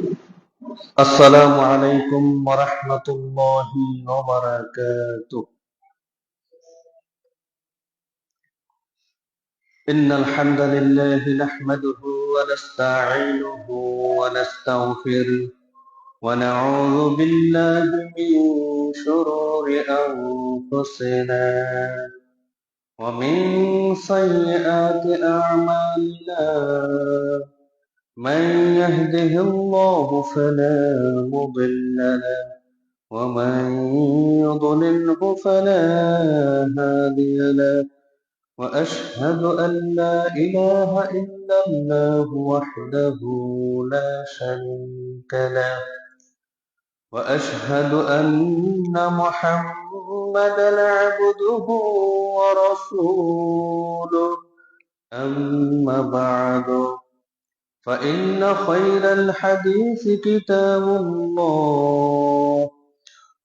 السلام عليكم ورحمة الله وبركاته. إن الحمد لله نحمده ونستعينه ونستغفره ونعوذ بالله من شرور أنفسنا ومن سيئات أعمالنا. من يهده الله فلا مضل له ومن يضلله فلا هادي له، وأشهد أن لا إله إلا الله وحده لا شريك له، وأشهد أن محمدا عبده ورسوله. أما بعد، فإن خير الحديث كتاب الله،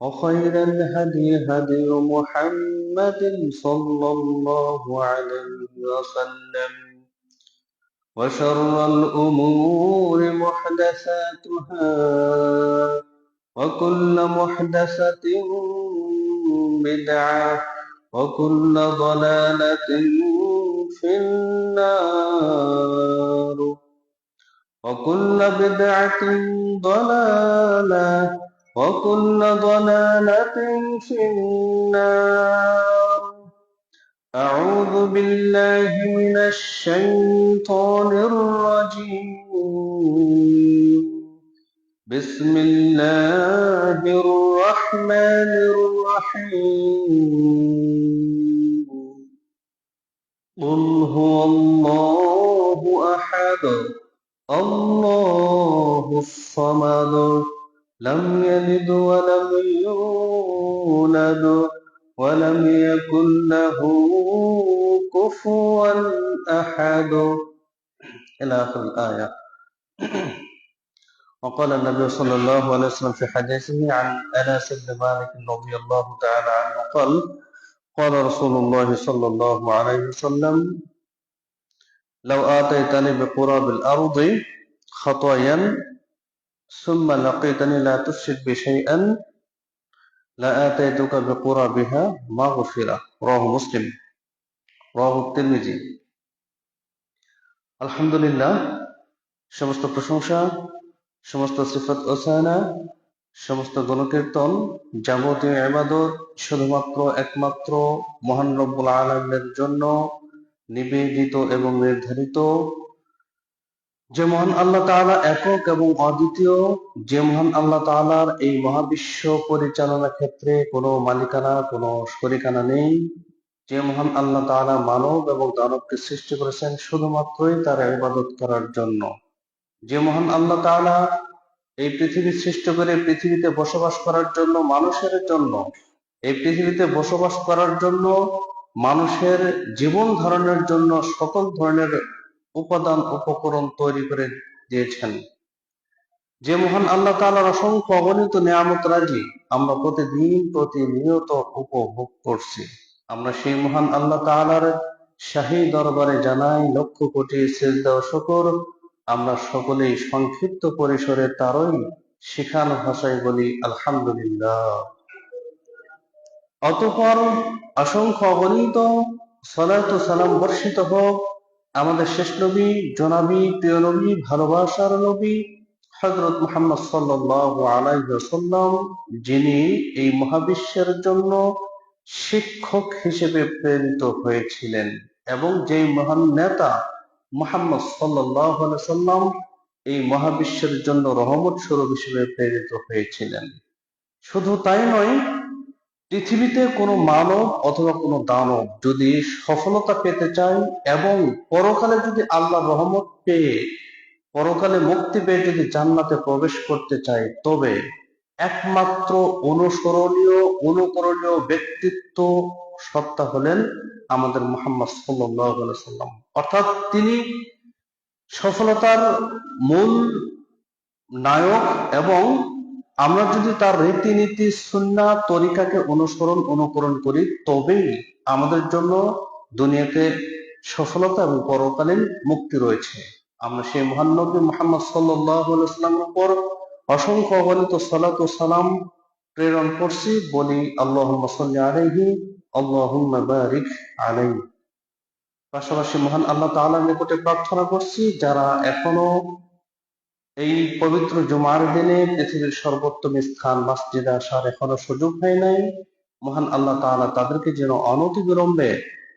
وخير الهدي هدي محمد صلى الله عليه وسلم، وشر الأمور محدثاتها، وكل محدثة بدعة، وكل ضلالة في النار، وكل بدعة ضلالة، وكل ضلالة في النار. أعوذ بالله من الشيطان الرجيم. بسم الله الرحمن الرحيم. قل هو الله أحد الله الصمد لم يلد ولم يولد ولم يكن له كفوا أحد إلى آخر الآية. وقال النبي صلى الله عليه وسلم في حديثه عن أنس بن مالك رضي الله تعالى عنه قال: قال رسول الله صلى الله عليه وسلم: لو آتيتني بقراب الأرض خطايا ثم لقيتني لا تشرك بي شيئا لآتيتك بقرابها مغفرة. رواه مسلم رواه الترمذي। আলহামদুলিল্লাহ, সমস্ত প্রশংসা, সমস্ত সিফাত ও সানা, সমস্ত গণকীর্তন, যাবতীয় ইবাদত শুধুমাত্র একমাত্র মহান রব্বুল আলামিনের জন্য নিবেদিত এবং নির্ধারিত। যে মহান আল্লাহ তাআলা একক এবং অদ্বিতীয়, যে মহান আল্লাহ তাআলার এই মহাবিশ্ব পরিচালনা ক্ষেত্রে কোনো মালিকানা, কোনো শরিকানা নেই, যে মহান আল্লাহ তাআলা মানব এবং দানবকে সৃষ্টি করেছেন শুধুমাত্রই তার ইবাদত করার জন্য, যে মহান আল্লাহ তাআলা এই পৃথিবী সৃষ্টি করে পৃথিবীতে বসবাস করার জন্য, মানুষের জন্য, এই পৃথিবীতে বসবাস করার জন্য, মানুষের জীবন ধারণের জন্য সকল ধরনের উপাদান উপকরণ তৈরি করে দিয়েছেন, যে মহান আল্লাহ তাআলার অসংখ্য অগণিত নিয়ামত রাজি আমরা প্রতিদিন প্রতিনিয়ত উপভোগ করছি, আমরা সেই মহান আল্লাহ তাআলার শাহী দরবারে জানাই লক্ষ কোটি সিজদা ও শুকর। আমরা সকলেই সংক্ষিপ্ত পরিসরে তারই শিখানো ভাষায় বলি আলহামদুলিল্লাহ। অতঃপর অসংখ্য অগণিত সালাত ও সালাম বর্ষিত হোক আমাদের শেষ নবী, জনাবী, প্রিয় নবী, ভালোবাসার নবী হযরত মুহাম্মদ সাল্লাল্লাহু আলাইহি ওয়াসাল্লাম, যিনি এই মহাবিশ্বের জন্য শিক্ষক হিসেবে প্রেরিত হয়েছিলেন, এবং যেই মহান নেতা মুহাম্মদ সাল্লাল্লাহু আলাইহি ওয়াসাল্লাম এই মহাবিশ্বের জন্য রহমত স্বরূপ হিসেবে প্রেরিত হয়েছিলেন। শুধু তাই নয়, পৃথিবীতে কোনো মানব অথবা কোনো দানব যদি সফলতা পেতে চায় এবং পরকালে যদি আল্লাহর রহমত পেয়ে, পরকালে মুক্তি পেয়ে যদি জান্নাতে প্রবেশ করতে চায়, তবে একমাত্র অনুকরণীয় ব্যক্তিত্ব সত্তা হলেন আমাদের মুহাম্মদ সাল্লাল্লাহু আলাইহি ওয়াসাল্লাম। অর্থাৎ তিনি সফলতার মূল নায়ক, এবং আমরা যদি তার রীতিনীতি, সুন্নাহ, তরিকাকে অনুকরণ করি, তবেই আমাদের জন্য দুনিয়াতে সফলতা এবং পরকালীন মুক্তি রয়েছে। আমরা সেই মহান নবী মুহাম্মদ সাল্লাল্লাহু আলাইহি ওয়াসাল্লামের উপর অসংখ্য অগণিত সালাত ও সালাম প্রেরণ করছি, বলি আল্লাহুম্মা সাল্লি আলাইহি আল্লাহুম্মা বারিক আলাইহি। পাশাপাশি মহান আল্লাহ তাআলার নিকটে প্রার্থনা করছি, যারা এখনো এই পবিত্র জুমার দিনে পৃথিবীর সর্বোত্তম স্থান মসজিদে আসার এখনো সুযোগ হয় নাই, মহান আল্লাহ তাআলা তাদেরকে যেন অনতিবিলম্বে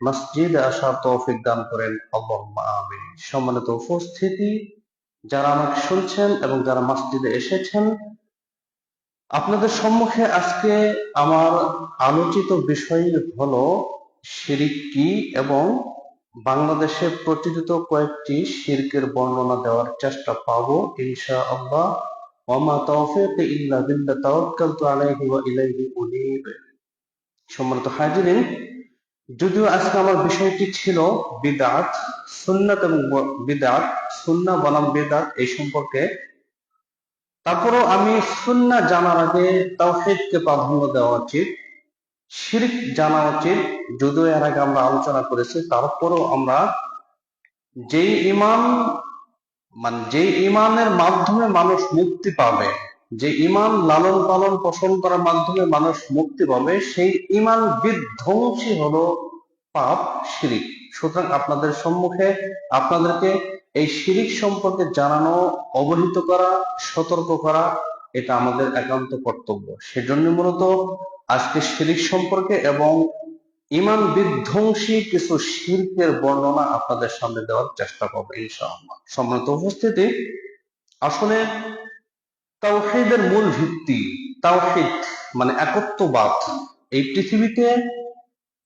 মসজিদে আসার তৌফিক দান করেন, আল্লাহুম্মা আমিন। সম্মানিত উপস্থিতি, যারা আমাকে শুনছেন এবং যারা মসজিদে এসেছেন, আপনাদের সম্মুখে আজকে আমার আলোচিত বিষয় হলো শিরক কি, এবং বাংলাদেশে প্রচলিত কয়েকটি শিরকের বর্ণনা দেওয়ার চেষ্টা পাবো ইনশাআল্লাহ। ওয়ামা তাওফীকি ইল্লা বিল্লাহ তাওয়াক্কালতু আলাইহি ওয়া ইলাইহি উনীব। সম্মানিত হাজিরিন, যদিও আজকে আমার বিষয়টি ছিল বিদআত, সুন্নাত এবং বিদআত, সুন্নাহ বনাম বিদআত এই সম্পর্কে, তারপরেও আমি সুন্নাহ জানার আগে তাওহীদকে প্রাধান্য দেওয়া উচিত, শিরক জানা উচিত। যদিও এর আগে আমরা আলোচনা করেছি, তারপরেও আমরা যেই ঈমান যেই ঈমানের মাধ্যমে মানুষ মুক্তি পাবে, যে ঈমান লালন পালন পোষণ করার মাধ্যমে মানুষ মুক্তি পাবে, সেই ঈমান বিধ্বংসী হলো পাপ, শিরক। সুতরাং আপনাদের সম্মুখে আপনাদেরকে এই শিরক সম্পর্কে জানানো, অবহিত করা, সতর্ক করা, এটা আমাদের একান্ত কর্তব্য। সেজন্য মূলত আজকে শিরক সম্পর্কে এবং ঈমান বিধ্বংসী কিছু শিরকের বর্ণনা আপনাদের সামনে দেওয়ার চেষ্টা করব ইনশাআল্লাহ। সম্মানিত উপস্থিতি, আসলে তাওহীদের মূল ভিত্তি, তাওহীদ মানে একত্ববাদ। এই পৃথিবীতে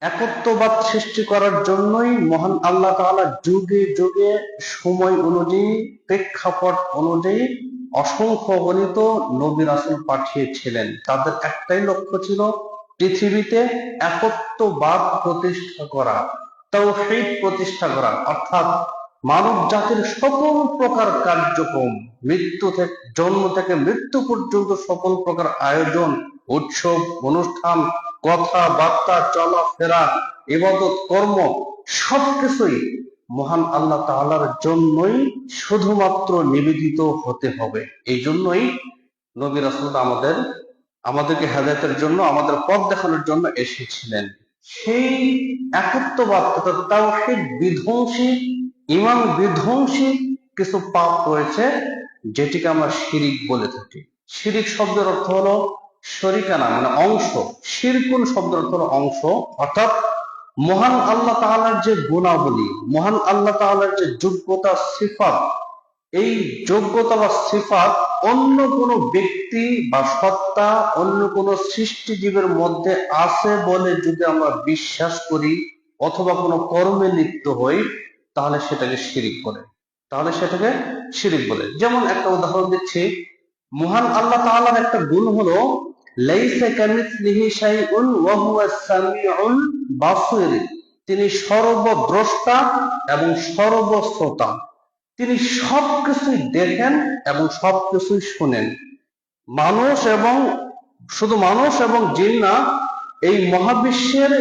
একত্ববাদ সৃষ্টি করার জন্যই মহান আল্লাহ তাআলা যুগে যুগে সময় অনুযায়ী, প্রেক্ষাপট অনুযায়ী অসংখ্য অগণিত নবী রাসূল পাঠিয়েছিলেন। তাদের একটাই লক্ষ্য ছিল পৃথিবীতে একত্ববাদ প্রতিষ্ঠা করা, তাওহীদ প্রতিষ্ঠা করা, অর্থাৎ মানব জাতির সকল প্রকার কার্যক্রম, জন্ম থেকে মৃত্যু পর্যন্ত সকল প্রকার আয়োজন, উৎসব, অনুষ্ঠান, কথাবার্তা, চলাফেরা, ইবাদত, কর্ম, সবকিছুই মহান আল্লাহ তাআলার জন্যই শুধুমাত্র নিবেদিত হতে হবে। এই জন্যই নবী রাসূল আমাদেরকে হেদায়েতের জন্য, আমাদের পথ দেখানোর জন্য এসেছিলেন। সেই একত্ববাদ অর্থাৎ তাওহীদ বিধ্বংসী, ঈমান বিধ্বংসী কিছু পাপ রয়েছে, যেটিকে আমরা শিরক বলে থাকি। শিরক শব্দের অর্থ হলো শরিকানা, মানে অংশ। শিরকুন শব্দের অর্থ হলো অংশ, অর্থাৎ মহান আল্লাহ তাআলার যে গুণাবলী, মহান আল্লাহ তাআলার যে যোগ্যতা, সিফাত, এই যোগ্যতা বা সিফাত অন্য কোনো ব্যক্তি বা সত্তা, অন্য কোনো সৃষ্টিজীবের মধ্যে আছে বলে যদি আমরা বিশ্বাস করি অথবা কোনো কর্মে লিপ্ত হই, তাহলে সেটাকে শিরক বলে। যেমন একটা উদাহরণ দিচ্ছি, মহান আল্লাহ তাআলার একটা গুণ হলো লাইসা কামিসলিহি শাইউন ওয়া হুয়াস সামিউল বাসীর। তিনি সর্বদ্রষ্টা এবং সর্বশ্রোতা। তিনি সবকিছুই দেখেন এবং সবকিছুই শুনেন। শুধু মানুষ এবং জিন না, এই মহাবিশ্বের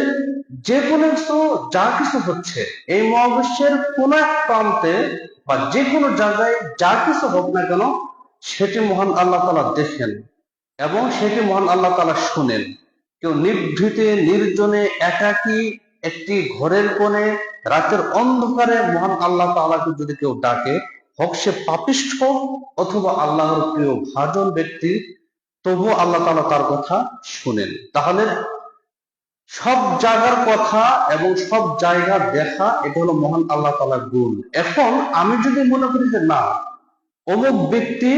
যে কোনো কিছু, যা কিছু হচ্ছে, এই মহাবিশ্বের কোন এক প্রান্তে বা যে কোনো জায়গায় যা কিছু হোক না কেন, সেটি মহান আল্লাহ তাআলা দেখেন এবং সেটি মহান আল্লাহ তাআলা শুনেন। কেউ নিভৃতে নির্জনে একাকী একটি ঘরের কোণে রাতের অন্ধকারে মহান আল্লাহ তাআলাকে যদি কেউ ডাকে, হোক সে পাপিষ্ঠ অথবা আল্লাহর প্রিয় ভাজন ব্যক্তি, তবুও আল্লাহ তাআলা তার কথা শুনেন। তাহলে সব জায়গার কথা এবং সব জায়গা দেখা, এটা হলো মহান আল্লাহ তাআলার গুণ। এখন আমি যদি মনে করি যে না, অমুক ব্যক্তি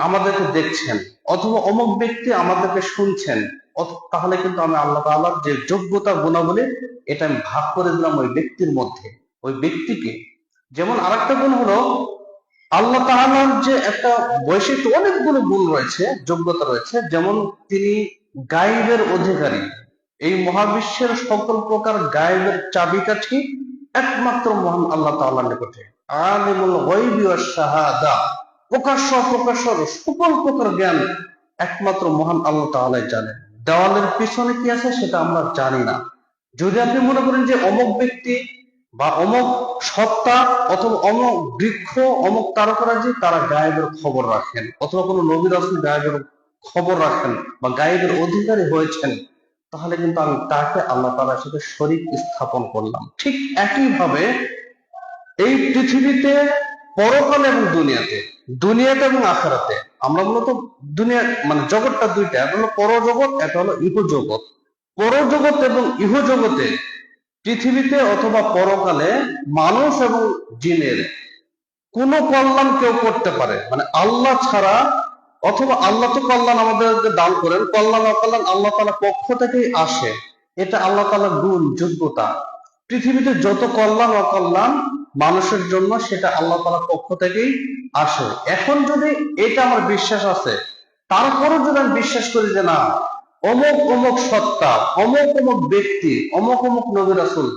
আমাদেরকে দেখছেন অথবা অমুক ব্যক্তি আমাদেরকে শুনছেন, তাহলে কিন্তু আমি আল্লাহ তাআলার যে যোগ্যতা, গুণাবলী, এটা আমি ভাগ করে দিলাম ওই ব্যক্তির মধ্যে, ওই ব্যক্তিকে। যেমন আরেকটা গুণ হলো আল্লাহ তাআলার যে একটা বৈশিষ্ট্য, অনেকগুলো গুণ রয়েছে, যোগ্যতা রয়েছে। যেমন তিনি গায়েবের অধিকারী। এই মহাবিশ্বের সকল প্রকার গায়েবের চাবিকাঠি একমাত্র মহান আল্লাহ তাআলার নিকটে। আলিমুল গায়বি ওয়াশ শাহাদা, প্রকাশ্য অপ্রকাশ্যর সকল প্রকার জ্ঞান একমাত্র মহান আল্লাহ তাআলাই জানেন। দেওয়ালের পিছনে কি আছে সেটা আমরা জানি না। যদি আপনি মনে করেন যে অমুক ব্যক্তি বা অমুক সত্তা অথবা অমুক বৃক্ষ, অমুক তারকারাজি তারা গায়েবের খবর রাখেন, অথবা কোনো নবী রাসূল গায়েবের খবর রাখেন বা গায়েবের অধিকারী হয়েছেন, তাহলে কিন্তু আমি তাকে আল্লাহ তাআলার সাথে শরীক স্থাপন করলাম। ঠিক একইভাবে এই পৃথিবীতে, পরকালে এবং দুনিয়াতে, দুনিয়াতে এবং আখিরাতে, আমরা মূলত দুনিয়া মানে জগৎটা দুইটা, একটা হলো পরজগৎ, একটা হলো ইহজগৎ। পরজগৎ এবং ইহজগতে, পৃথিবীতে অথবা পরকালে মানুষ এবং জিনের কোনো কল্যাণ কেউ করতে পারে, মানে আল্লাহ ছাড়া, অথবা আল্লাহ তো কল্যাণ আমাদেরকে দান করেন, কল্যাণ অকল্যাণ আল্লাহ তাআলার পক্ষ থেকেই আসে, এটা আল্লাহ তাআলার গুণ, যোগ্যতা। পৃথিবীতে যত কল্যাণ অকল্যাণ মানুষের জন্য, সেটা আল্লাহ তাআলার পক্ষ থেকেই আসে। এখন যদি এটা আমার বিশ্বাস আছে, তারপরও যদি আমি বিশ্বাস করি যে না, অমুক অমুক সত্তা, অমুক অমুক ব্যক্তি, অমুক অমুক নবী রাসূল,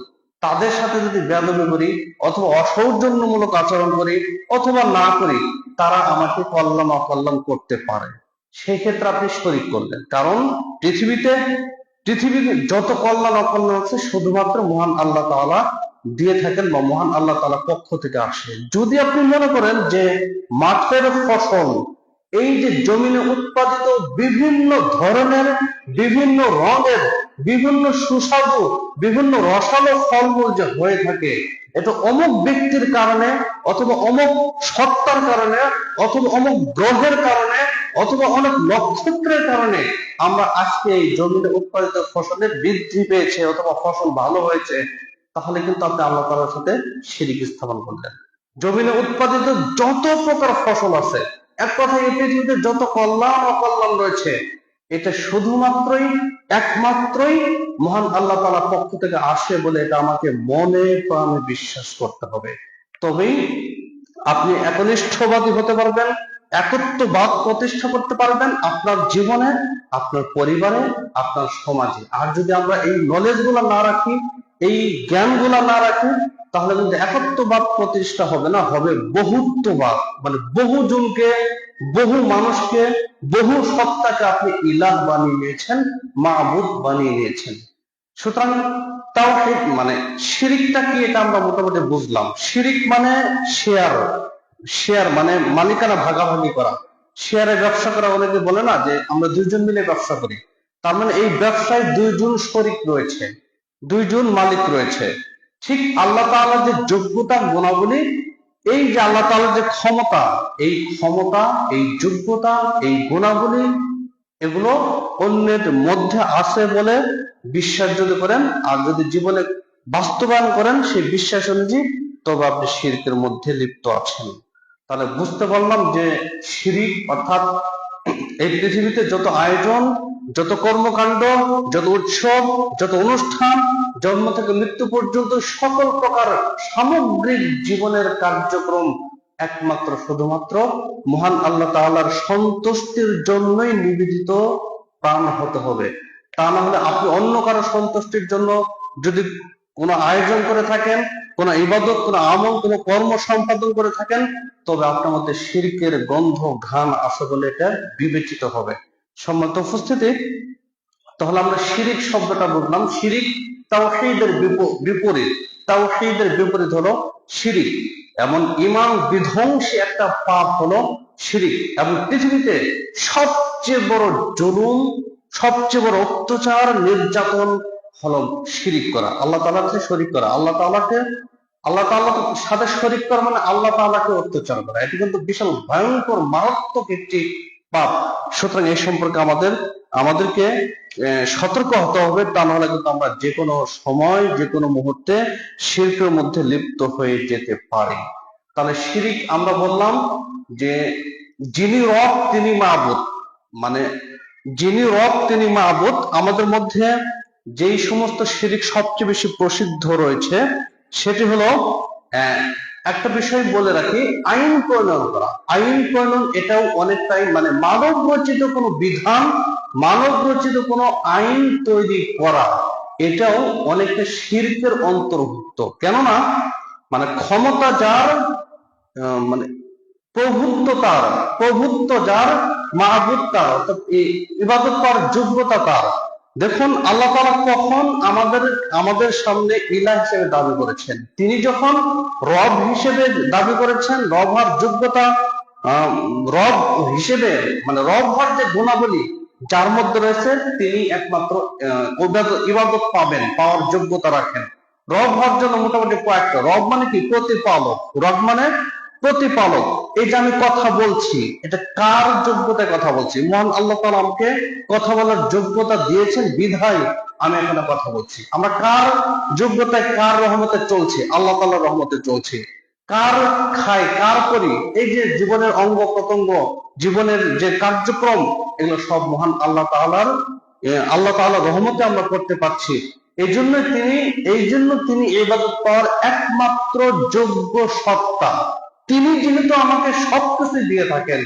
তাদের সাথে যদি বেয়াদবি করি অথবা অসৌজন্যমূলক আচরণ করি অথবা না করি, তারা আমাকে কল্যাণ অকল্যাণ করতে পারে, সেই ক্ষেত্রে আপনি শরীক করলেন। কারণ পৃথিবীতে পৃথিবীতে যত কল্যাণ অকল্যাণ আছে শুধুমাত্র মহান আল্লাহ তাআলা দিয়ে থাকেন বা মহান আল্লাহ তাআলার পক্ষ থেকে আসে। যদি আপনি মনে করেন যে মাঠের ফসল, এই যে জমিনে উৎপাদিত বিভিন্ন ধরনের, বিভিন্ন রঙের, বিভিন্ন সুস্বাদু, বিভিন্ন রসালো ফলমূল যে হয়ে থাকে, এটা অমুক ব্যক্তির কারণে অথবা অমুক সত্তার কারণে অথবা অমুক গ্রহের কারণে অথবা অনেক নক্ষত্রের কারণে আমরা আজকে এই জমিনে উৎপাদিত ফসলের বৃদ্ধি পেয়েছে অথবা ফসল ভালো হয়েছে, তাহলে কিন্তু আপনি আল্লাহ তাআলার সাথে শিরক স্থাপন করলেন। জমিনে উৎপাদিত যত প্রকার ফসল আছে, এক কথায় এই পৃথিবীতে যত কল্যাণ অকল্যাণ রয়েছে, এটা শুধুমাত্রই একমাত্রই মহান আল্লাহ তাআলার পক্ষ থেকে আসে বলে এটা আমাকে মনে প্রাণে বিশ্বাস করতে হবে। তবেই আপনি একনিষ্ঠবাদী হতে পারবেন, একত্ববাদ প্রতিষ্ঠা করতে পারবেন আপনার জীবনে, আপনার পরিবারে, আপনার সমাজে। আর যদি আমরা এই নলেজ গুলা না রাখি, এই জ্ঞান গুলা না রাখি, তাহলে কিন্তু একত্ববাদ প্রতিষ্ঠা হবে না, হবে বহুত্ববাদ। মানে বহুজনকে, বহু মানুষকে, বহু সত্তাকে আপনি ইলাহ বানিয়ে নিয়েছেন, মাবুদ বানিয়ে নিয়েছেন। সুতরাং তাওহীদ মানে শিরিকটা কি, এটা আমরা মোটামুটি বুঝলাম। শিরিক মানে শেয়ার, শেয়ার মানে মালিকানা ভাগাভাগি করা, শেয়ারে ব্যবসা করা। অনেকে বলে না যে আমরা দুইজন মিলে ব্যবসা করি, তার মানে এই ব্যবসায় দুইজন শরিক রয়েছে, দুইজন মালিক রয়েছে। ঠিক আল্লাহ তাআলার যে যোগ্যতা গুণাবলী, এই যে আল্লাহ তাআলার যে ক্ষমতা, এই ক্ষমতা, এই যোগ্যতা, এই গুণাবলী, এগুলো অন্যের মধ্যে আছে বলে বিশ্বাস যদি করেন, আর যদি জীবনে বাস্তবায়ন করেন সেই বিশ্বাস অনুযায়ী, তবে আপনি শিরকের মধ্যে লিপ্ত আছেন। তাহলে বুঝতে পারলাম যে শিরিক অর্থাৎ এই পৃথিবীতে যত আয়োজন, যত কর্মকাণ্ড, যত উৎসব, যত অনুষ্ঠান, জন্ম থেকে মৃত্যু পর্যন্ত সকল প্রকার সামগ্রিক জীবনের কার্যক্রম একমাত্র শুধুমাত্র মহান আল্লাহ তাআলার সন্তুষ্টির জন্যই নিবেদিত প্রাণ হতে হবে। তা না হলে আপনি অন্য কারো সন্তুষ্টির জন্য যদি কোনো আয়োজন করে থাকেন, কোনো ইবাদত, কোনো আমল, কোনো কর্ম সম্পাদন করে থাকেন, তবে আপনার মধ্যে শিরকের গন্ধ ঘ্রাণ আছে বলে এটা বিবেচিত হবে। সম্মানিত উপস্থিতি, তাহলে আমরা শিরিক শব্দটা বুঝলাম। শিরিক তাওহীদের বিপরীত, তাওহীদের বিপরীত হলো শিরিক। এমন ঈমান বিধ্বংসী একটা পাপ হলো শিরিক। এবং পৃথিবীতে সবচেয়ে বড় জুলুম, সবচেয়ে বড় অত্যাচার, নির্যাতন হলো শিরিক করা, আল্লাহ তাআলার সাথে শরীক করা। আল্লাহ তাআলার সাথে শরীক করা মানে আল্লাহ তাআলাকে অত্যাচার করা। এটা কিন্তু বিশাল ভয়ঙ্কর মারাত্মক একটি পাপ। সুতরাং এই সম্পর্কে আমাদেরকে সতর্ক হতে হবে, তা নাহলে কিন্তু আমরা যে কোনো সময়, যে কোনো মুহূর্তে শিরকের মধ্যে লিপ্ত হয়ে যেতে পারি। তাহলে শিরিক আমরা বললাম যে যিনি রব তিনি মাবুদ, মানে যিনি রব তিনি মাবুদ। আমাদের মধ্যে যেই সমস্ত শিরিক সবচেয়ে বেশি প্রসিদ্ধ রয়েছে, সেটি হলো একটা বিষয় বলে রাখি, আইন প্রণয়ন করা। আইন প্রণয়ন এটাও অনেকটাই মানে মানব রচিত কোনো বিধান, মানব রচিত কোনো আইন তৈরি করা, এটাও অনেকটা শিরকের অন্তর্ভুক্ত। কেননা মানে ক্ষমতা যার, মানে প্রভুত্ব যার, মাহবুদ তার, অর্থাৎ ইবাদত করার যোগ্যতা তার, দেখুন আল্লাহ তাআলা কখন আমাদের সামনে ইলাহ হিসেবে দাবি করেছেন। তিনি যখন রব হিসেবে দাবি করেছেন, রব হওয়ার যোগ্যতা, রব হিসেবে মানে রব হওয়ার যে গুণাবলী যার মধ্যে রয়েছে, তিনি একমাত্র ইবাদত পাওয়ার যোগ্যতা রাখেন। রব হওয়ার জন্য মোটামুটি কয়েকটা। রব মানে কি? প্রতিপালক। রব মানে প্রতিপালক। এই যে আমি কথা বলছি, এটা কার যোগ্যতায় কথা বলছি? মহান আল্লাহ তাআলা আমাকে কথা বলার যোগ্যতা দিয়েছেন বিধায় আমি এখানে কথা বলছি। আমরা কার যোগ্যতায়, কার রহমতে চলছি? আল্লাহ তাআলার রহমতে চলছি। কার খাই, কার করি? এই যে জীবনের অঙ্গ প্রত্যঙ্গ, জীবনের যে কার্যক্রম, এগুলো সব মহান আল্লাহ তাআলার রহমতে আমরা করতে পারছি। এই জন্য তিনি ইবাদত পাওয়ার একমাত্র যোগ্য সত্তা। তিনি যেহেতু আমাকে সবকিছু দিয়ে থাকেন,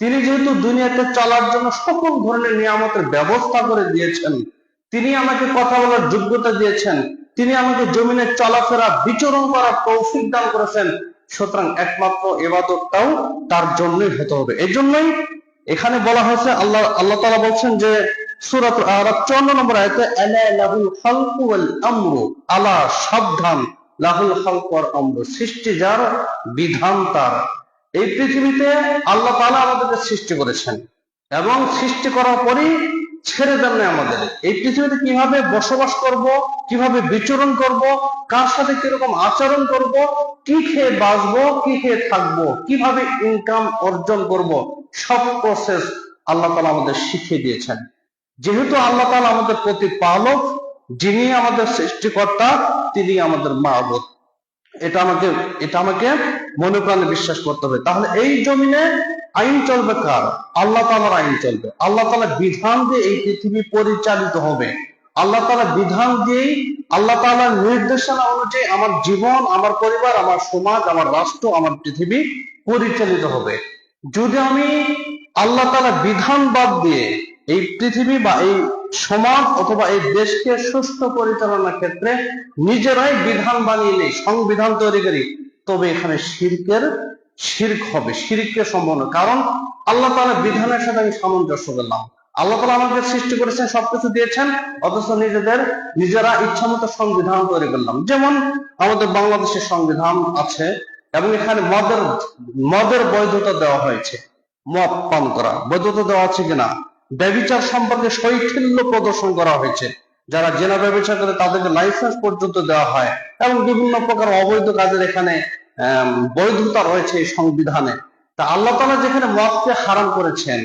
তিনি যেহেতু দুনিয়াতে চলার জন্য সকল ধরনের নিয়ামতের ব্যবস্থা করে দিয়েছেন, তিনি আমাকে কথা বলার যোগ্যতা দিয়েছেন, তিনি আমাকে জমিনে চলাফেরা বিচরণ করার তৌফিক দান করেছেন, সুতরাং একমাত্র ইবাদতটাও তার জন্যই হতে হবে। এই জন্যই এখানে বলা হয়েছে, আল্লাহ তাআলা বলছেন যে সূরাতুল আরাফ 54 নম্বর আয়াতে, আলা লাহুল খালকু ওয়াল আমরু, আলা সাবধান, লাহুল খালকু ওয়াল আমরু, সৃষ্টি যার, বিধান তার। এই পৃথিবীতে আল্লাহ তাআলা আমাদেরকে সৃষ্টি করেছেন এবং সৃষ্টি করার পরই ছেড়ে দেন না আমাদের। এই পৃথিবীতে কিভাবে বসবাস করব, কিভাবে বিচরণ করব, কার সাথে কিরকম আচরণ করব, কি খেয়ে বাঁচবো, কি খেয়ে থাকবো, কিভাবে ইনকাম অর্জন করব, সব প্রসেস আল্লাহ তাআলা আমাদের শিখিয়ে দিয়েছেন। যেহেতু আল্লাহ তাআলা আমাদের প্রতিপালক, যিনি আমাদের সৃষ্টিকর্তা, তিনি আমাদের মাবুদ, এটা আমাকে মনে প্রাণে বিশ্বাস করতে হবে। তাহলে এই জমিনে আইন চলবে কার? আল্লাহ তাআলার আইন চলবে। আল্লাহ তাআলার বিধান দিয়ে এই পৃথিবী পরিচালিত হবে। আল্লাহ তাআলার বিধান দিয়েই, আল্লাহ তাআলার নির্দেশনা অনুযায়ী আমার জীবন, আমার পরিবার, আমার সমাজ, আমার রাষ্ট্র, আমার পৃথিবী পরিচালিত হবে। যদি আমি আল্লাহ তাআলার বিধান বাদ দিয়ে এই পৃথিবী বা এই সমাজ অথবা এই দেশকে সুষ্ঠু পরিচালনার ক্ষেত্রে নিজেরাই বিধান বানিয়ে নেই, সংবিধান তৈরি করি, তবে এখানে শিরক হবে, শিরকের সম্ভাবনা। কারণ আল্লাহ তাআলার বিধানের সাথে আমি সামঞ্জস্য করলাম। আল্লাহ তাআলা আমাদের সৃষ্টি করেছেন, সবকিছু দিয়েছেন, অথচ নিজেরা ইচ্ছা মতো সংবিধান তৈরি করলাম। যেমন আমাদের বাংলাদেশের সংবিধান আছে এবং এখানে মদের বৈধতা দেওয়া হয়েছে। মদ পান করা বৈধতা দেওয়া আছে কিনা? ব্যভিচার সম্পর্কে শৈথিল্য প্রদর্শন করা হয়েছে। যারা জেনা ব্যবসা করে তাদেরকে লাইসেন্স পর্যন্ত দেওয়া হয় এবং বিভিন্ন প্রকার অবৈধ কাজের এখানে বৈধতা রয়েছে এই সংবিধানে। তা আল্লাহ তাআলা যেখানে মদকে হারাম করেছেন,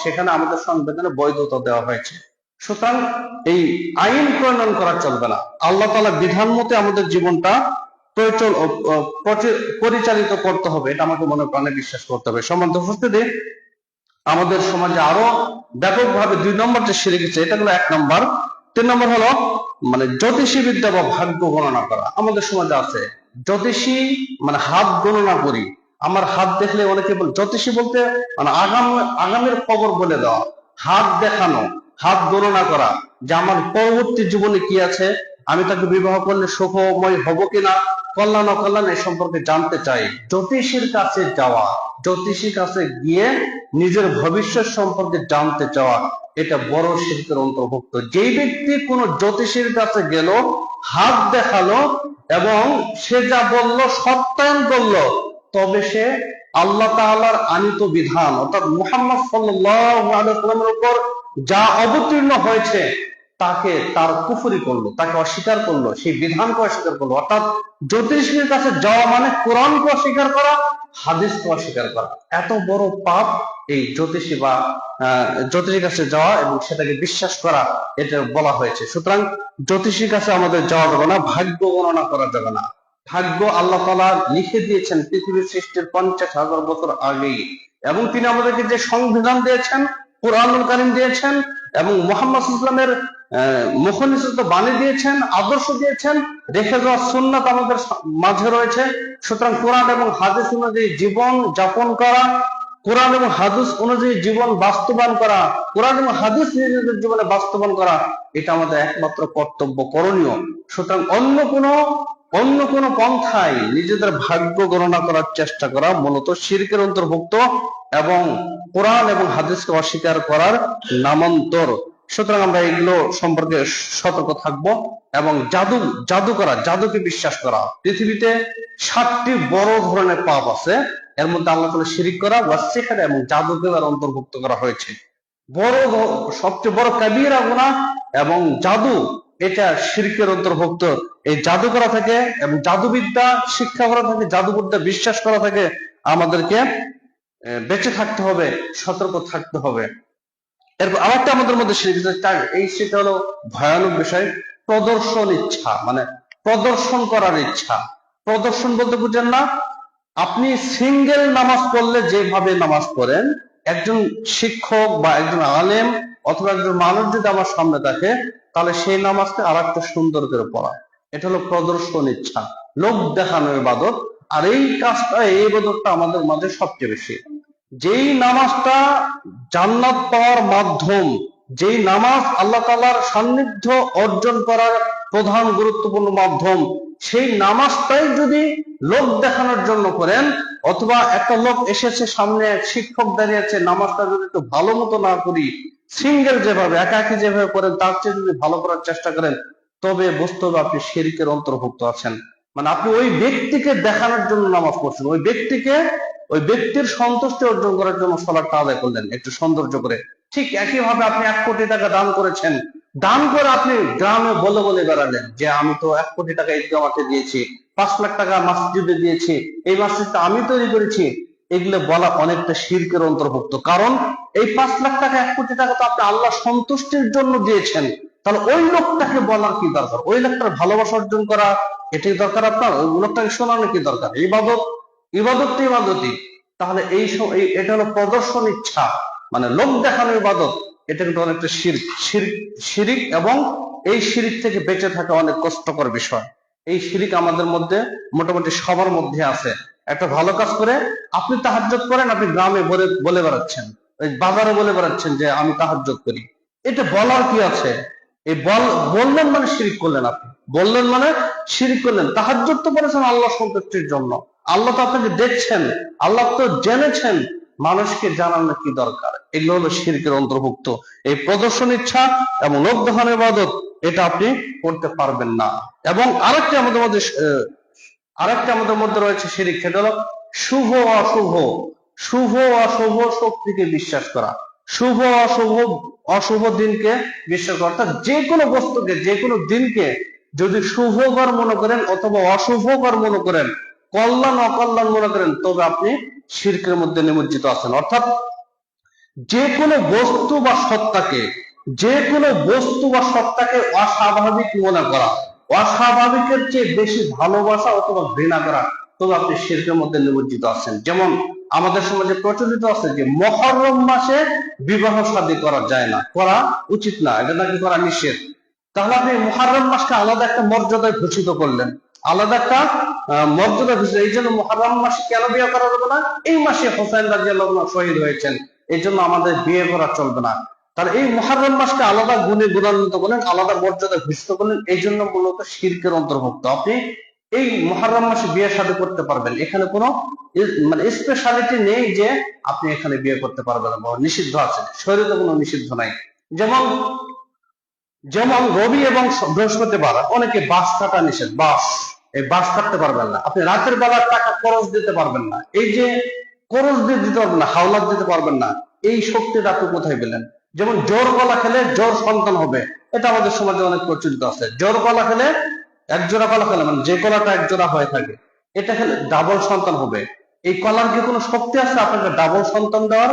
সেখানে আমাদের সংবিধানে বৈধতা দেওয়া হয়েছে। সুতরাং এই আইন প্রণয়ন করা চলবে না। আল্লাহ তাআলা বিধান মতে আমাদের জীবনটা পরিচালিত করতে হবে, এটা আমাকে মনে প্রাণে বিশ্বাস করতে হবে। সম্মানিত উপস্থিতি, আমাদের সমাজে আরো ব্যাপকভাবে 2 নম্বর যে শিরক আছে, এটা হলো 1 নম্বর। 3 নম্বর হলো মানে জ্যোতিষী বিদ্যা বা ভাগ্য গণনা করা। আমাদের সমাজে আছে জ্যোতিষী, মানে হাত গণনা করি। আমার হাত দেখলে অনেকে বলে, জ্যোতিষী বলতে মানে আগামীর খবর বলে দেওয়া, হাত দেখানো, হাত গণনা করা, যে আমার পরবর্তী জীবনে কি আছে, আমি তাকে বিবাহ করলে সুখময় হব কিনা, কল্যাণ অকল্যাণ এই সম্পর্কে জানতে চাই। জ্যোতিষীর কাছে যাওয়া, জ্যোতিষীর কাছে গিয়ে নিজের ভবিষ্যৎ সম্পর্কে জানতে চাওয়া, এটা বড় শিরকের অন্তর্ভুক্ত। যেই ব্যক্তি কোন জ্যোতিষীর কাছে গেল, হাত দেখালো এবং সে যা বলল সত্যায়ন করলো, তবে সে আল্লাহ তাআলার আনিত বিধান অর্থাৎ মুহাম্মদ সাল্লাল্লাহু আলাইহি ওয়াসাল্লামের উপর যা অবতীর্ণ হয়েছে তার কুফরি করলো, তাকে অস্বীকার করলো, সেই বিধানকে অস্বীকার করলো। অর্থাৎ জ্যোতিষীর কাছে যাওয়া মানে কোরআনকে অস্বীকার করা, হাদিসকে অস্বীকার করা। এত বড় পাপ এই জ্যোতিষীর কাছে যাওয়া এবং সেটাকে বিশ্বাস করা, এটা বলা হয়েছে। সুতরাং জ্যোতিষীর কাছে আমাদের যাওয়া যাবে না, ভাগ্য গণনা করা যাবে না। ভাগ্য আল্লাহ তাআলা লিখে দিয়েছেন পৃথিবীর সৃষ্টির 50,000 বছর আগেই, এবং তিনি আমাদেরকে যে সংবিধান দিয়েছেন, কুরআনুল কারীম দিয়েছেন, এবং মুহাম্মদ সাল্লাল্লাহু আলাইহি ওয়াসাল্লামের মুখনিসৃত বাণী দিয়েছেন, আদর্শ দিয়েছেন, রেখে যাওয়া সুন্নাত আমাদের মাঝে রয়েছে। সুতরাং কোরআন এবং হাদিস অনুযায়ী জীবন যাপন করা, কোরআন এবং হাদিস অনুযায়ী জীবন বাস্তবায়ন করা, কোরআন এবং হাদিস নিজেদের জীবনে বাস্তবায়ন করা, এটা আমাদের একমাত্র কর্তব্য, করণীয়। সুতরাং অন্য কোনো পন্থায় নিজেদের ভাগ্য গণনা করার চেষ্টা করা মূলত শিরকের অন্তর্ভুক্ত এবং কোরআন এবং হাদিসকে অস্বীকার করার নামান্তর। সুতরাং আমরা এগুলো সম্পর্কে সতর্ক থাকব। এবং জাদু করা, জাদুকে বিশ্বাস করা, পৃথিবীতে 7টি বড় ধরনের পাপ আছে। এর মধ্যে আল্লাহ তাআলা শিরিক করা, ওয়াসিহর এবং জাদুকে এর অন্তর্ভুক্ত করা হয়েছে। সবচেয়ে বড় কাবীরা গুনাহ এবং জাদু, এটা শিরকের অন্তর্ভুক্ত। এই জাদু করা থেকে এবং জাদুবিদ্যা শিক্ষা করা থেকে, জাদুবিদ্যা বিশ্বাস করা থেকে আমাদেরকে বেঁচে থাকতে হবে, সতর্ক থাকতে হবে। এরপর আরেকটা আমাদের মধ্যে শিরক, এই সেটা হলো ভয়ানক বিষয়, প্রদর্শন ইচ্ছা, মানে প্রদর্শন করার ইচ্ছা। প্রদর্শন বলতে বুঝেন না, আপনি সিঙ্গেল নামাজ পড়লে যেভাবে নামাজ পড়েন, একজন শিক্ষক বা একজন আলেম অথবা একজন মানুষ যদি আমার সামনে থাকে, তাহলে সেই নামাজকে আর একটা সুন্দর করে পড়া, এটা হলো প্রদর্শন ইচ্ছা, লোক দেখানোর ইবাদত। আর এই কাজটা, এই ইবাদতটা আমাদের মাঝে সবচেয়ে বেশি। যেই নামাজটা জান্নাত পাওয়ার মাধ্যম, যেই নামাজ আল্লাহ তাআলার সান্নিধ্য অর্জন করার প্রধান গুরুত্বপূর্ণ মাধ্যম, সেই নামাজটাই যদি লোক দেখানোর জন্য করেন, অথবা একটা লোক এসেছে সামনে, শিক্ষক দাঁড়িয়ে আছে, নামাজটা যদি একটু ভালো মতো না করি, সিঙ্গেল যেভাবে একাকী যেভাবে করেন তার চেয়ে যদি ভালো করার চেষ্টা করেন, তবে বুঝতে হবে আপনি শিরকের অন্তর্ভুক্ত আছেন। মানে আপনি ওই ব্যক্তিকে দেখানোর জন্য নামাজ পড়ছেন, ওই ব্যক্তির সন্তুষ্টি অর্জন করার জন্য সালাতটা আদায় করলেন একটু সৌন্দর্য করে। ঠিক একইভাবে আপনি 1 কোটি টাকা দান করেছেন, দান করে আপনি গ্রামে বলে বলে বেড়ালেন যে আমি তো 1 কোটি টাকা ঈদগাহ মাঠে দিয়েছি, 5 লাখ টাকা মসজিদে দিয়েছি, এই মসজিদটা আমি তৈরি করেছি। এগুলো বলা অনেকটা শিরকের অন্তর্ভুক্ত। কারণ এই 5 লাখ টাকা, 1 কোটি টাকা তো আপনি আল্লাহ সন্তুষ্টির জন্য দিয়েছেন। তাহলে ওই লোকটাকে বলার কি দরকার? ওই লোকটার ভালোবাসা অর্জন করা এটাই দরকার আপনার? ওই লোকটাকে শোনানো কি দরকার? ইবাদত তো ইবাদতই। তাহলে এটা হলো প্রদর্শন ইচ্ছা, মানে লোক দেখানো ইবাদত। এটা কিন্তু অনেকটা শিরিক, এবং এই শিরিক থেকে বেঁচে থাকা অনেক কষ্টকর বিষয়। এই শিরিক আমাদের মধ্যে মোটামুটি সবার মধ্যে আছে। একটা ভালো কাজ করে আপনি তাহাজ্জুদ করেন, আপনি গ্রামে বলে বেড়াচ্ছেন, ওই বাজারে বলে বেড়াচ্ছেন যে আমি তাহাজ্জুদ করি। এটা বলার কি আছে? এই বললেন মানে শিরিক করলেন, আপনি বললেন মানে শিরিক করলেন। তাহাজ্জুদ তো করেছেন আল্লাহ সন্তুষ্টির জন্য, আল্লাহ তো আপনাকে দেখছেন, আল্লাহ তো জেনেছেন, মানুষকে জানানো কি দরকার? এগুলো হলো শিরকের অন্তর্ভুক্ত। এই প্রদর্শন ইচ্ছা এবং লোক দেখানোর ইবাদত, এটা আপনি করতে পারবেন না। এবং আরেকটা আমাদের মধ্যে রয়েছে শিরিক, সেটা হলো শুভ অশুভ শক্তিকে বিশ্বাস করা, শুভ অশুভ দিনকে বিশ্বাস করা। অর্থাৎ যে কোনো বস্তুকে, যে কোনো দিনকে যদি শুভকর মনে করেন অথবা অশুভকর মনে করেন, কল্যাণ অকল্যাণ মনে করেন, তবে আপনি শিরকের মধ্যে নিমজ্জিত আছেন। অর্থাৎ যে কোনো বস্তু বা সত্তাকে অস্বাভাবিক মনে করা, অস্বাভাবিকের চেয়ে বেশি ভালোবাসা অথবা ঘৃণা করা, তবে আপনি শিরকের মধ্যে নিমজ্জিত আছেন। যেমন আমাদের সমাজে প্রচলিত আছে যে মুহররম মাসে বিবাহ শাদী করা যায় না, করা উচিত না, এটা নাকি করা নিষেধ। তাহলে আপনি মুহররম মাসকে আলাদা একটা মর্যাদায় ঘোষিত করলেন, আলাদা একটা মর্যাদা ঘোষিত। এই জন্য মুহররম মাসে কেন বিয়ে করা যাবে না? এই মাসে হোসেন রাদিয়াল্লাহু আনহু শহীদ হয়েছেন, এই জন্য আমাদের বিয়ে করা চলবে না। তাহলে এই মুহররম মাসকে আলাদা গুণে গুণান্বিত করলেন, আলাদা মর্যাদা ঘোষিত করলেন, এই জন্য মূলত শিরকের অন্তর্ভুক্ত। আপনি এই মুহররম মাসে বিয়ে শাদী করতে পারবেন, এখানে কোনো মানে স্পেশালিটি নেই যে আপনি এখানে বিয়ে করতে পারবেন না, নিষিদ্ধ আছে, শরীয়তে কোনো নিষিদ্ধ নাই। যেমন রবি এবং বৃহস্পতিবার অনেকে বাস কাটা নিষেধ, এই বাস কাটতে পারবেন না, আপনি রাতের বেলা টাকা খরচ দিতে পারবেন না, এই যে খরচ দিতে পারবেন না, হাওলাত দিতে পারবেন না, এই শক্তিটা আপনি কোথায় পেলেন? যেমন জোর কলা খেলে জোর সন্তান হবে, এটা আমাদের সমাজে অনেক প্রচলিত আছে। জোর কলা খেলে, একজোড়া কলা খেলে, মানে যে কলাটা একজোড়া হয়ে থাকে, এটা খেলে ডাবল সন্তান হবে। এই কলার কি কোনো শক্তি আছে আপনাকে ডাবল সন্তান দেওয়ার?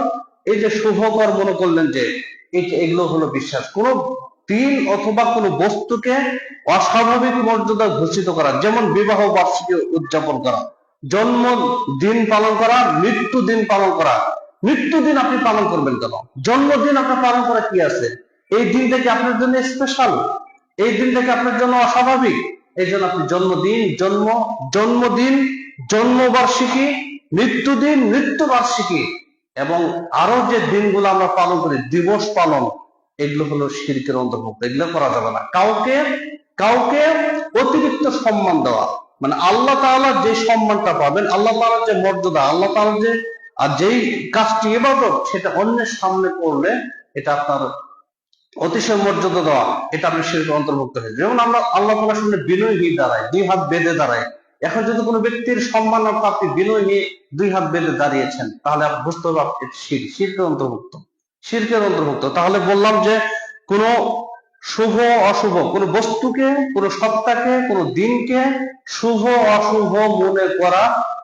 এই যে শুভকর মনে করলেন যে এগুলো হলো বিশ্বাস। কোন দিন অথবা কোনো বস্তুকে অস্বাভাবিক মর্যাদা ঘোষিত করা, যেমন বিবাহ বার্ষিকী উদযাপন করা, জন্মদিন পালন করা, মৃত্যুদিন পালন করা। মৃত্যুদিন আপনি পালন করবেন কেন? জন্মদিন আপনার পালন করা কি আছে? এই দিনটা কি আপনার জন্য স্পেশাল? এই দিনটা কি আপনার জন্য অস্বাভাবিক? এই জন্য আপনি জন্মদিন, জন্মবার্ষিকী, মৃত্যুদিন, মৃত্যুবার্ষিকী এবং আরো যে দিনগুলো আমরা পালন করি, দিবস পালন, এগুলো হলো শিরকের অন্তর্ভুক্ত। এগুলো করা যাবে না। কাউকে অতিরিক্ত সম্মান দেওয়া, মানে আল্লাহ তাআলা যে সম্মানটা পাবেন, আল্লাহ তাআলার যে মর্যাদা, আল্লাহ তাআলা যেই কাজটি ইবাদত, সেটা অন্যের সামনে করলে এটা আপনার অতিশয় মর্যাদা দেওয়া, এটা আপনি শিরকের অন্তর্ভুক্ত হয়ে। যেমন আমরা আল্লাহ তাআলার সামনে বিনয়ী হয়ে দাঁড়াই, 2 হাত বেঁধে দাঁড়াই। এখন যদি কোনো ব্যক্তির সম্মানার্থে আপনি বিনয়ী হয়ে 2 হাত বেঁধে দাঁড়িয়েছেন, তাহলে আপনি বুঝতে হবে আপনি শিরকের অন্তর্ভুক্ত, শিরকের অন্তর্ভুক্ত। তাহলে বললাম যে কোন শুভ অশুভ কোন বস্তুকে, কোন সত্তাকে, কোন দিনকে শুভ অশুভ মনে করা,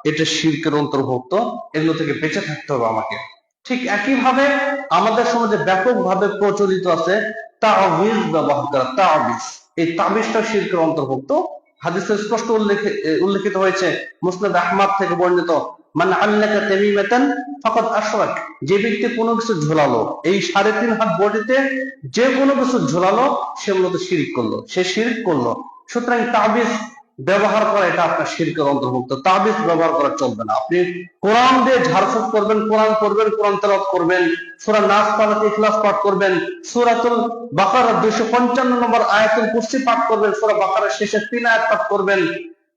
এটা শিরকের অন্তর্ভুক্ত। এগুলো থেকে বেঁচে থাকতে হবে আমাকে। ঠিক একইভাবে আমাদের সমাজে ব্যাপকভাবে প্রচলিত আছে তাবিজ ব্যবহার করা। তাবিজ, এই তাবিজটা শিরকের অন্তর্ভুক্ত। হাদিসে স্পষ্ট উল্লেখিত হয়েছে, মুসনাদ আহমদ থেকে বর্ণিত, মান আল্লাকা তামিমাতান ফাকাদ আশরাক, যে ব্যক্তি কোনো কিছু ঝোলালো, এই 3.5 হাত বডিতে যে কোনো কিছু ঝোলালো, সে মূলত শিরক করলো, সে শিরক করলো। সুতরাং তাবিজ ব্যবহার করা এটা আপনার শিরকের অন্তর্ভুক্ত। তাবিজ ব্যবহার করা চলবে না। আপনি কোরআন দিয়ে ঝাড়ফুঁক করবেন, কোরআন পড়বেন, কোরআন তেলাওয়াত করবেন, সূরা নাস, ফালাক, ইখলাস পাঠ করবেন, সূরাতুল বাকারা 255 নম্বর আয়াতুল কুরসি পাঠ করবেন, সূরা বাকারার শেষে 3 আয়াত পাঠ করবেন।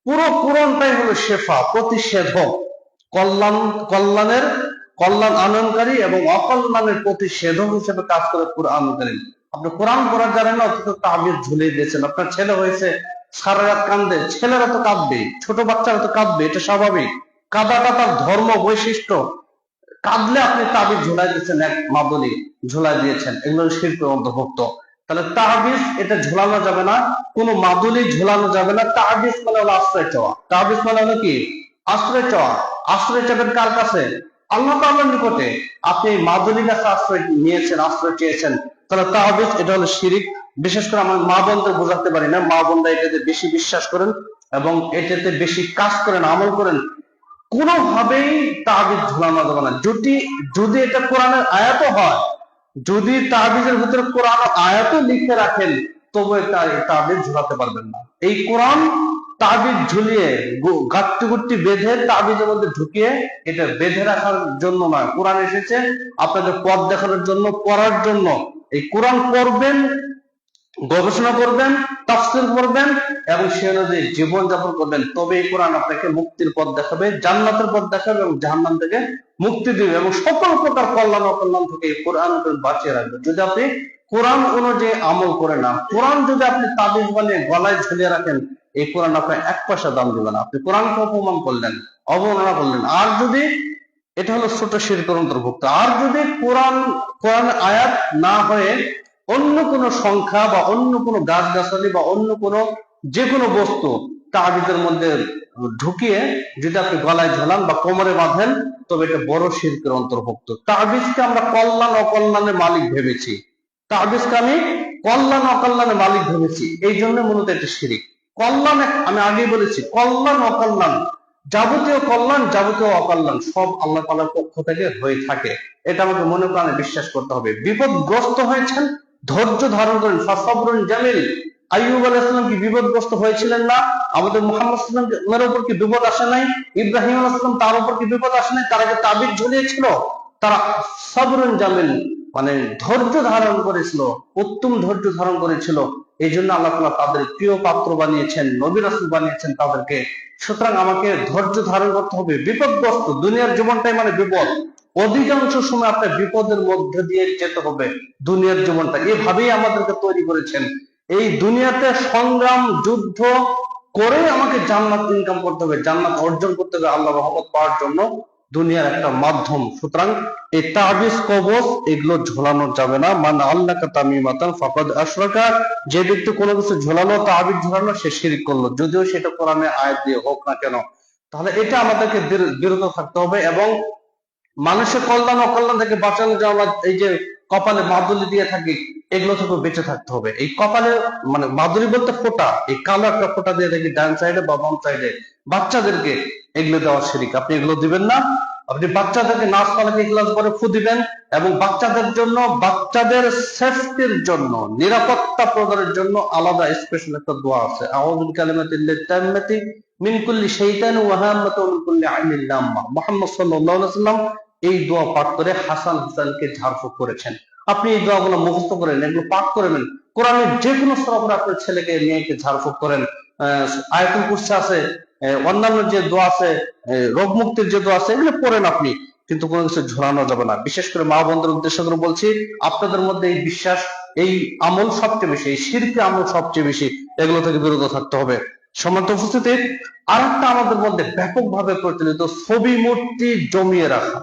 পুরো কোরআনটাই হলো শেফা, প্রতিষেধক, কল্যাণ আনয়নকারী এবং অকল্যাণের প্রতিষেধক হিসেবে কাজ করে কোরআন কারীম। আপনি কোরআন পড়া জানেন না, অথচ তাবিজ ঝুলিয়ে দিয়েছেন। আপনার ছেলে হয়েছে, সারা রাত কান্দে, ছেলেরা তো কাঁদবে, ছোট বাচ্চারা তো কাঁদবে, এটা স্বাভাবিক। কাঁদাটা তার ধর্ম বৈশিষ্ট্য। কাঁদলে আপনি তাবিজ ঝুলাই দিয়েছেন, এক মাদুলি ঝুলাই দিয়েছেন, এগুলো শিরকের অন্তর্ভুক্ত। তাহলে তাবিজ এটা ঝুলানো যাবে না, কোনো মাদুলি ঝুলানো যাবে না। তাবিজ মানে হলো আশ্রয় চাওয়া। তাবিজ মানে হলো কি? আশ্রয় চাওয়া। আশ্রয় চাবেন কার কাছে? আল্লাহ তাআলার নিকটে। আপনি মাদুলি কাছে আশ্রয় নিয়েছেন, আশ্রয় চেয়েছেন, তাহলে তাবিজ এটা হলো শিরিক। বিশেষ করে আমার মা বোনদের বোঝাতে পারি না, মা বোনরা এটাতে বেশি বিশ্বাস করেন এবং এটাতে বেশি কাজ করেন, আমল করেন। কোনোভাবেই তাবিজ ঝুলানো যাবে না। যদি এটা কোরআনের আয়াতও হয়, যদি তাবিজের ভিতরে কোরআন আয়াতও লিখে রাখেন, তবু তাবিজ ঝুলাতে পারবেন না। এই কোরআন তাবিজ ঝুলিয়ে গাঁট্টি গুট্টি বেঁধে তাবিজের মধ্যে ঢুকিয়ে এটা বেঁধে রাখার জন্য নয়। কোরআন এসেছে আপনাদের পথ দেখানোর জন্য, পড়ার জন্য। এই কোরআন পড়বেন, গবেষণা করবেন, তাফসীর করবেন এবং সে অনুযায়ী জীবন যাপন করবেন, তবে এই কোরআন আপনাকে মুক্তির পথ দেখাবে, জান্নাতের পথ দেখাবে এবং জাহান্নাম থেকে মুক্তি দিবে এবং সকল প্রকার কল্যাণ অকল্যাণ থেকে এই কোরআন বাঁচিয়ে রাখবে। যদি আপনি কোরআন অনুযায়ী আমল করে না, কোরআন যদি আপনি তাবিজ বানিয়ে গলায় ঝুলিয়ে রাখেন, এই কোরআন আপনার 1 পয়সা দাম দিবে না। আপনি কোরআনকে অপমান করলেন, অবমাননা করলেন। আর যদি এটা হলো ছোট শিরকের অন্তর্ভুক্ত। আর যদি কোরআন আয়াত না হয়ে অন্য কোনো সংখ্যা বা অন্য কোনো গাছগাছালি বা অন্য কোনো যে কোনো বস্তু তাবিজের মধ্যে ঢুকিয়ে যদি আপনি গলায় ঝোলান বা কোমরে বাঁধেন, তবে এটা বড় শিরকের অন্তর্ভুক্ত। তাবিজকে আমরা কল্যাণ অকল্যাণের মালিক ভেবেছি, তাবিজকে আমি কল্যাণ অকল্যাণের মালিক ভেবেছি, এই জন্য মূলত এটা শিরিক। কল্যাণ আমি আগেই বলেছি, কল্যাণ অকল্যাণ, যাবতীয় কল্যাণ যাবতীয় অকল্যাণ সব আল্লাহ তাআলার পক্ষ থেকে হয়ে থাকে। এটা আমাকে মনে প্রাণে বিশ্বাস করতে হবে। বিপদগ্রস্ত হয়েছেন, ধৈর্য ধারণ করেন, ফাসাবরুন জামিল। আইয়ুব আলাইহিস সালাম কি বিপদগ্রস্ত হয়েছিলেন না? আমাদের মুহাম্মদ সাল্লাল্লাহু আলাইহি ওয়াসাল্লামের উপর কি বিপদ আসে নাই? ইব্রাহিম আলাইহিস সালাম, তার উপর কি বিপদ আসে নাই? তারা কি তাবিজ ঝুলিয়েছিল? তারা সাবরুন জামিল মানে ধৈর্য ধারণ করেছিল, উত্তম ধৈর্য ধারণ করেছিল। এই জন্য আল্লাহ তাআলা তাদের প্রিয় পাত্র বানিয়েছেন, নবী রাসূল বানিয়েছেন তাদেরকে। সুতরাং আমাকে ধৈর্য ধারণ করতে হবে। বিপদগ্রস্ত দুনিয়ার জীবনটাই মানে বিপদ। অধিকাংশ সময় আপনার বিপদের মধ্যে দিয়ে যেতে হবে দুনিয়ার জীবনটা। এভাবেই আমাদেরকে তৈরি করেছেন। এই দুনিয়াতে সংগ্রাম যুদ্ধ করে আমাকে জান্নাত ইনকাম করতে হবে, জান্নাত অর্জন করতে হবে আল্লাহ রহমত পাওয়ার জন্য। দুনিয়ার একটা মাধ্যম। সুতরাং এই তাবিজ কবজ এগুলো ঝোলানো যাবে না। মান আল্লাকা তামিমাতান ফাকাদ আশরাকা, যে ব্যক্তি কোনো কিছু ঝোলালো, তাবিজ ঝোলানো, সে শিরক করলো, যদিও সেটা কোরআনের আয়াত দিয়ে হোক না কেন। তাহলে এটা আমাদেরকে বিরত থাকতে হবে এবং মানুষের কল্যাণ অকল্যাণ থেকে বাঁচানোর জন্য আমরা এই যে কপালে মাদুলি দিয়ে থাকি, এগুলো থেকে বেঁচে থাকতে হবে। এই কপালে মানে মাদুলি বলতে ফোঁটা, এই কালো একটা ফোঁটা দিয়ে থাকি ডান সাইডে বা বাম সাইডে, বাচ্চাদেরকে এগুলো দেওয়া শিরিক। আপনি এগুলো দিবেন না। আপনি বাচ্চাদেরকে নাচ পালাকে ইখলাস করে ফু দিবেন এবং বাচ্চাদের জন্য, বাচ্চাদের সেফটির জন্য, নিরাপত্তা প্রদানের জন্য আলাদা স্পেশাল একটা দোয়া আছে, আউযু বিকালিমাতিল্লাহি তাম্মাতি মিন কুল্লি শাইতান ওয়া হাম্মাতি ওয়া মিন কুল্লি আইনিন লাম্মা। মুহাম্মদ সাল্লাল্লাহু আলাইহি ওয়াসাল্লাম এই দোয়া পাঠ করে হাসান হুসাইনকে ঝাড়ফুঁক করেছেন। আপনি এই দোয়াগুলো মুখস্থ করেন, এগুলো পাঠ করবেন। কোরআনের যে কোনো সূরা পড়ে আপনার ছেলেকে মেয়েকে ঝাড়ফুঁক করেন। আয়াতুল কুরসি আছে, অন্যান্য যে দোয়া আছে, রোগ মুক্তির যে দোয়া আছে, এগুলো পড়েন আপনি। কিন্তু কোনো কিছু ঝোলানো যাবে না। বিশেষ করে মা বোনদের উদ্দেশ্য করে বলছি, আপনাদের মধ্যে এই বিশ্বাস এই আমল সবচেয়ে বেশি, এই শিরকি আমল সবচেয়ে বেশি, এগুলো থেকে বিরত থাকতে হবে। সম্মানিত উপস্থিতি, আর একটা আমাদের মধ্যে ব্যাপকভাবে প্রচলিত ছবি মূর্তি জমিয়ে রাখা,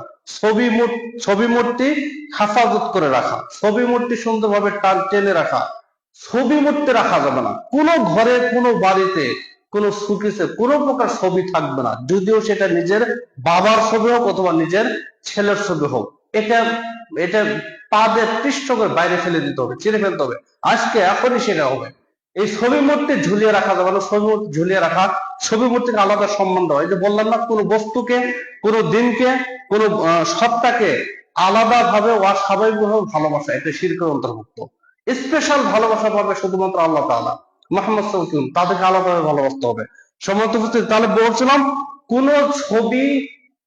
ছবি মূর্তি হেফাজত করে রাখা, ছবি মূর্তি সুন্দরভাবে টেনে রাখা। ছবি মূর্তি রাখা যাবে না, কোনো ঘরে কোনো বাড়িতে কোনো সুকেসে কোনো প্রকার ছবি থাকবে না, যদিও সেটা নিজের বাবার ছবি হোক অথবা নিজের ছেলের ছবি হোক। এটা এটা পা দিয়ে পৃষ্ঠ করে বাইরে ফেলে দিতে হবে, ছিঁড়ে ফেলতে হবে, আজকে এখনই সেটা হবে। এই ছবি মূর্তি ঝুলিয়ে রাখা যাবে না, ছবি মূর্তি ঝুলিয়ে রাখা, ছবি মূর্তিকে আলাদা সম্মান দেওয়া। এই যে বললাম না, কোনো বস্তুকে, কোনো দিনকে, কোনো সত্তাকে আলাদা ভাবে অস্বাভাবিকভাবে ভালোবাসা, এটা শিরকের অন্তর্ভুক্ত। স্পেশাল ভালোবাসা পাবে শুধুমাত্র আল্লাহ তাআলা, মুহাম্মদ সাল্লাল্লাহু আলাইহি ওয়াসাল্লাম, তাদেরকে আলাদাভাবে ভালোবাসতে হবে। সম্মানিত উপস্থিতি, তাহলে বলছিলাম কোন ছবি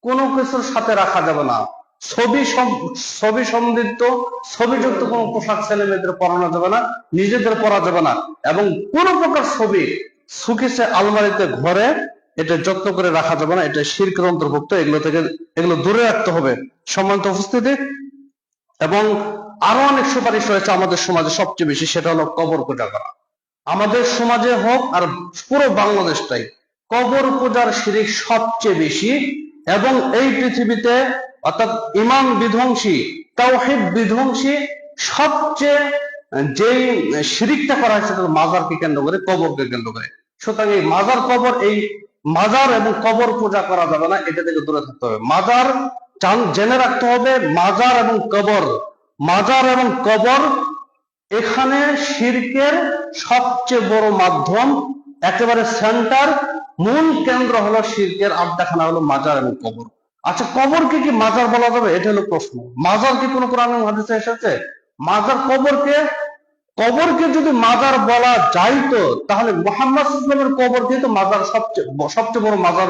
কোনো কিছুর সাথে রাখা যাবে না। ছবি সমৃদ্ধ, ছবিযুক্ত কোনো পোশাক ছেলে মেয়েদের পরানো যাবে না, নিজেদের পরা যাবে না, এবং কোন প্রকার ছবি সুকেসে, আলমারিতে, ঘরে এটা যত্ন করে রাখা যাবে না, এটা শিরকের অন্তর্ভুক্ত। এগুলো দূরে রাখতে হবে। সম্মানিত উপস্থিতি, এবং আরো অনেক সুপারিশ রয়েছে আমাদের সমাজে, সবচেয়ে বেশি সেটা হলো কবর পূজা করা। আমাদের সমাজে হোক আর পুরো বাংলাদেশটাই কবর পূজার শিরিক সবচেয়ে বেশি, এবং এই পৃথিবীতে অর্থাৎ ঈমান বিধ্বংসী, তাওহীদ বিধ্বংসী সবচেয়ে যেই শিরিকটা করা হয়েছে সেটা মাজারকে কেন্দ্র করে, কবরকে কেন্দ্র করে। সুতরাং এই মাজার এবং কবর পূজা করা যাবে না, এটা থেকে দূরে থাকতে হবে। মাজার জেনে রাখতে হবে, মাজার এবং কবর এখানে শিরকের সবচেয়ে বড় মাধ্যম, একেবারে সেন্টার, মূল কেন্দ্র হলো শিরকের আড্ডাখানা হলো মাজার এবং কবর। আচ্ছা, কবরকে কি মাজার বলা যাবে? এটা হলো প্রশ্ন। মাজার কি কোনো কোরআন এবং হাদিসে এসেছে? মাজার কবরকে যদি মাজার বলা যাইতো, তাহলে মুহাম্মদ সাল্লাল্লাহু আলাইহি ওয়াসাল্লামের কবরকে তো মাজার সবচেয়ে বড় মাজার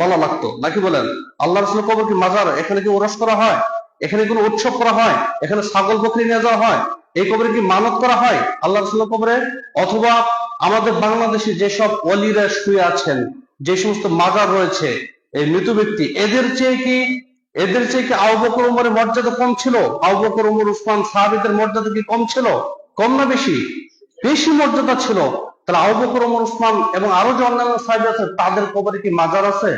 বলা লাগতো, নাকি বলেন? আল্লাহ রাসূলের কবর কি মাজার? এখানে কি ওরস করা হয়? এখানে কোনো উৎসব করা হয়? এখানে ছাগল বকরি নিয়ে যাওয়া হয়? এই কবরে কি মানত করা হয় আল্লাহ রাসূলের কবরে? অথবা আমাদের বাংলাদেশে যেসব ওলিরা শুয়ে আছেন, যে সমস্ত মাজার রয়েছে, এই মৃত ব্যক্তি, এদের চেয়ে কি আবু বকর ওমরের মর্যাদা কম ছিল? আবু বকর, ওমর, উসমান সাহাবীদের মর্যাদা কি কম ছিল? কম না বেশি? বেশি মর্যাদা ছিল। তাহলে আবু বকর, ওমর, উসমান এবং আরো যে অন্যান্য সাহাবী আছে, তাদের কবরে কি মাজার আছে?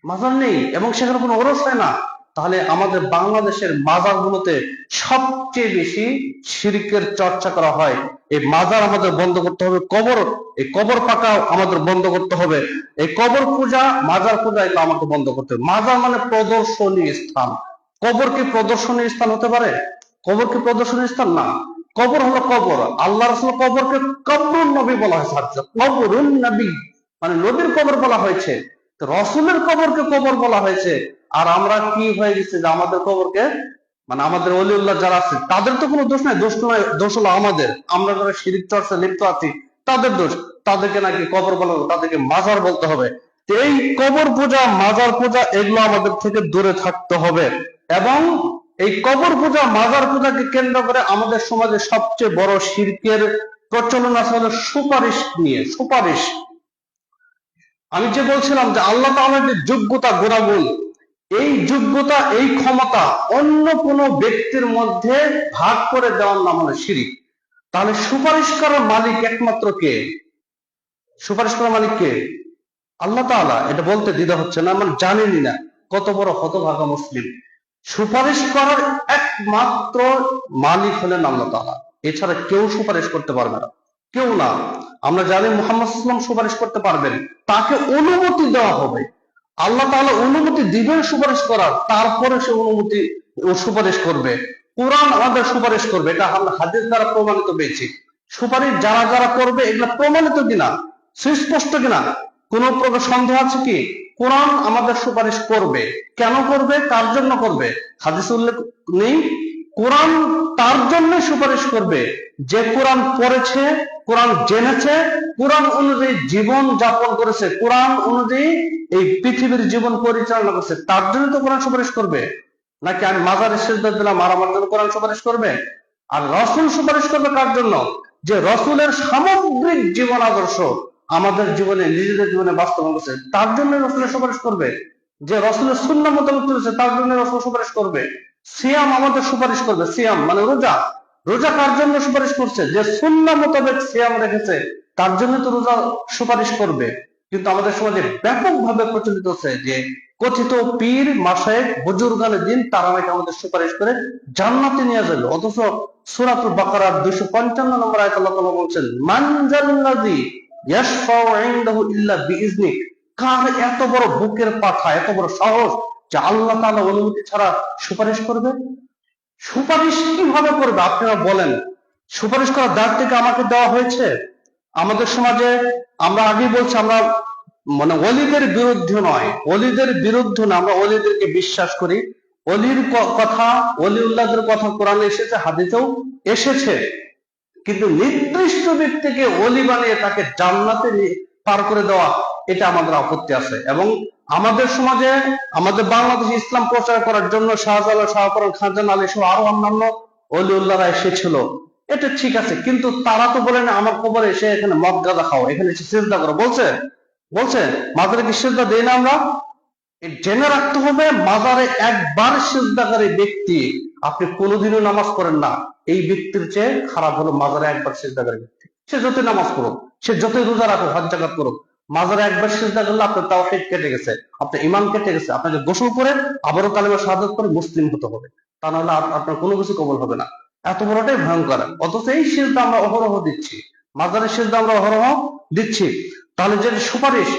মাজার নেই, এবং সেখানে কোনো ওরস হয় না। তাহলে আমাদের বাংলাদেশের মাজারগুলোতে সবচেয়ে বেশি শিরকের চর্চা করা হয়। এই মাজার আমাদের বন্ধ করতে হবে, এই কবর পাকা আমাদের বন্ধ করতে হবে, এই কবর পূজা, মাজার পূজা, এগুলো আমাকে বন্ধ করতে হবে। মাজার মানে প্রদর্শনী স্থান। কবর কি প্রদর্শনী স্থান হতে পারে? কবর কি প্রদর্শনী স্থান? না। কবর হলো কবর। আল্লাহ রাসূল কবরকে কবরুন নবী বলা হয়েছে, কবরুন নবী মানে নবীর কবর বলা হয়েছে, রসুলের কবরকে কবর বলা হয়েছে। আর আমরা কি হয়ে গেছে যে আমাদের কবরকে, মানে আমাদের ওলিউল্লাহ যারা আছে তাদের তো কোনো দোষ নাই, দোষ হলো আমাদের, আমরা যারা শিরক চর্চা লিপ্ত আছি তাদের দোষ। তাদেরকে নাকি কবর বলা, তাদেরকে মাজার বলতে হবে। এই কবর পূজা, মাজার পূজা, এগুলো আমাদের থেকে দূরে থাকতে হবে। এবং এই কবর পূজা, মাজার পূজাকে কেন্দ্র করে আমাদের সমাজে সবচেয়ে বড় শিরকের প্রচলন আছে হলো সুপারিশ নিয়ে। সুপারিশ, আমি যে বলছিলাম যে আল্লাহ তাআলার যে যোগ্যতা, গুণাগুণ, এই যোগ্যতা, এই ক্ষমতা অন্য কোন ব্যক্তির মধ্যে ভাগ করে দেওয়ার নাম হলো শিরক। তাহলে সুপারিশ করার মালিক একমাত্র কে? সুপারিশ করার মালিক কে? আল্লাহ তাআলা। এটা বলতে দ্বিধা হচ্ছে না, মানে জানেনই না, কত বড় হতভাগা মুসলিম। সুপারিশ করার একমাত্র মালিক হলেন আল্লাহ তাআলা, এছাড়া কেউ সুপারিশ করতে পারবে না, কেউ না। আমরা জানি মুহাম্মদ সাল্লাল্লাহু আলাইহি ওয়াসাল্লাম সুপারিশ করতে পারবেন, তাকে অনুমতি দেওয়া হবে। আল্লাহ তাআলা অনুমতি দিবেন সুপারিশ করার, তারপরে সে সুপারিশ করবে। কোরআন আমাদের সুপারিশ করবে, এটা আমরা হাদিস দ্বারা প্রমাণিত পেয়েছি। সুপারিশ যারা যারা করবে এগুলা প্রমাণিত কিনা, সুস্পষ্ট কিনা, কোন প্রকার সন্দেহ আছে কি? কোরআন আমাদের সুপারিশ করবে। কেন করবে? কার জন্য করবে? হাদিসে উল্লেখ নেই। কোরআন তার জন্য সুপারিশ করবে যে কোরআন পড়েছে, কোরআন জেনেছে, কোরআন অনুযায়ী জীবন যাপন করেছে, কোরআন অনুযায়ী এই পৃথিবীর জীবন পরিচালনা করছে, তার জন্য তো কোরআন সুপারিশ করবে। নাকি আমি মাজারে সিজদা দিলাম আর আমার জন্য কোরআন সুপারিশ করবে? আর রাসূল সুপারিশ করবে কার জন্য? যে রাসূলের সামগ্রিক জীবন আদর্শ আমাদের জীবনে, নিজেদের জীবনে বাস্তবায়ন করছে, তার জন্য রাসূলের সুপারিশ করবে। যে রাসূলের সুন্নাহ মোতাবেক চলেছে, তার জন্য রাসূল সুপারিশ করবে। সিয়াম আমাদের সুপারিশ করবে, সিয়াম মানে রোজা, রোজা কার জন্য সুপারিশ করছে? যে সুন্নাহ মোতাবেক সিয়াম রেখেছে তার জন্য তো রোজা সুপারিশ করবে। কিন্তু আমাদের সমাজে ব্যাপকভাবে প্রচলিত হচ্ছে যে কথিত পীর, মাশায়েখ, বুজুর্গানে দিন তারা নাকি আমাদের সুপারিশ করে জান্নাতে নিয়ে যাবে। অথচ সূরাতুল বাকারার 255 নম্বর আয়াতে আল্লাহ তাআলা বলছেন, মান জাল্লাযী ইয়াশফাউ ইনদাহু ইল্লা বিইজনি। কার এত বড় বুকের পাঠা, এত বড় সাহস যে আল্লাহ তাআলা অনুমতি ছাড়া সুপারিশ করবে? সুপারিশ কিভাবে করবে আপনারা বলেন? সুপারিশ করার দায়িত্ব কি আমাকে দেওয়া হয়েছে? আমাদের সমাজে আমরা আগেই বলছি, আমরা মানে ওলিদের বিরুদ্ধে নয়, ওলিদের বিরুদ্ধে না, আমরা ওলিদেরকে বিশ্বাস করি। ওলির কথা, ওলিউল্লাহদের কথা কোরআনে এসেছে, হাদিসেও এসেছে। কিন্তু নির্দিষ্ট ব্যক্তিকে ওলি বানিয়ে তাকে জান্নাতে পার করে দেওয়া, এটা আমাদের আপত্তি আছে। এবং আমাদের সমাজে, আমাদের বাংলাদেশে ইসলাম প্রচার করার জন্য শাহজালাল, শাহপরান, খানজান আলী সহ আরো অন্যান্য ওলিউল্লাহরা এসেছিল, এটা ঠিক আছে। কিন্তু তারা তো বলেন আমার কবরে এসে এখানে মদ গাঁজা খাও, এখানে এসে সিজদা করো, বলছে? বলছে মাজারে কি সিজদা দেই না আমরা? জেনে রাখতে হবে, মাজারে একবার সিজদাকারী ব্যক্তি, আপনি কোনোদিনও নামাজ পড়েন না, এই ব্যক্তির চেয়ে খারাপ হলো মাজারে একবার সিজদাকারী ব্যক্তি। সে যতই নামাজ পড়ুক, সে যতই রোজা রাখুক, হজ জাকাত করুক, মাজারে একবার সিজদা করলে আপনার তাওহীদ কেটে গেছে, আপনার ঈমান কেটে গেছে। আপনাকে গোসল করে আবারও কালিমা শাহাদাত করে মুসলিম হতে হবে, তা নাহলে আপনার কোনো কিছু কবুল হবে না। এত বড়টাই ভয়ঙ্কর। অথচ এই সিজদা আমরা অহরহ দিচ্ছি, মাজারের সিজদা আমরা অহরহ দিচ্ছি। তাহলে যে সুপারিশ,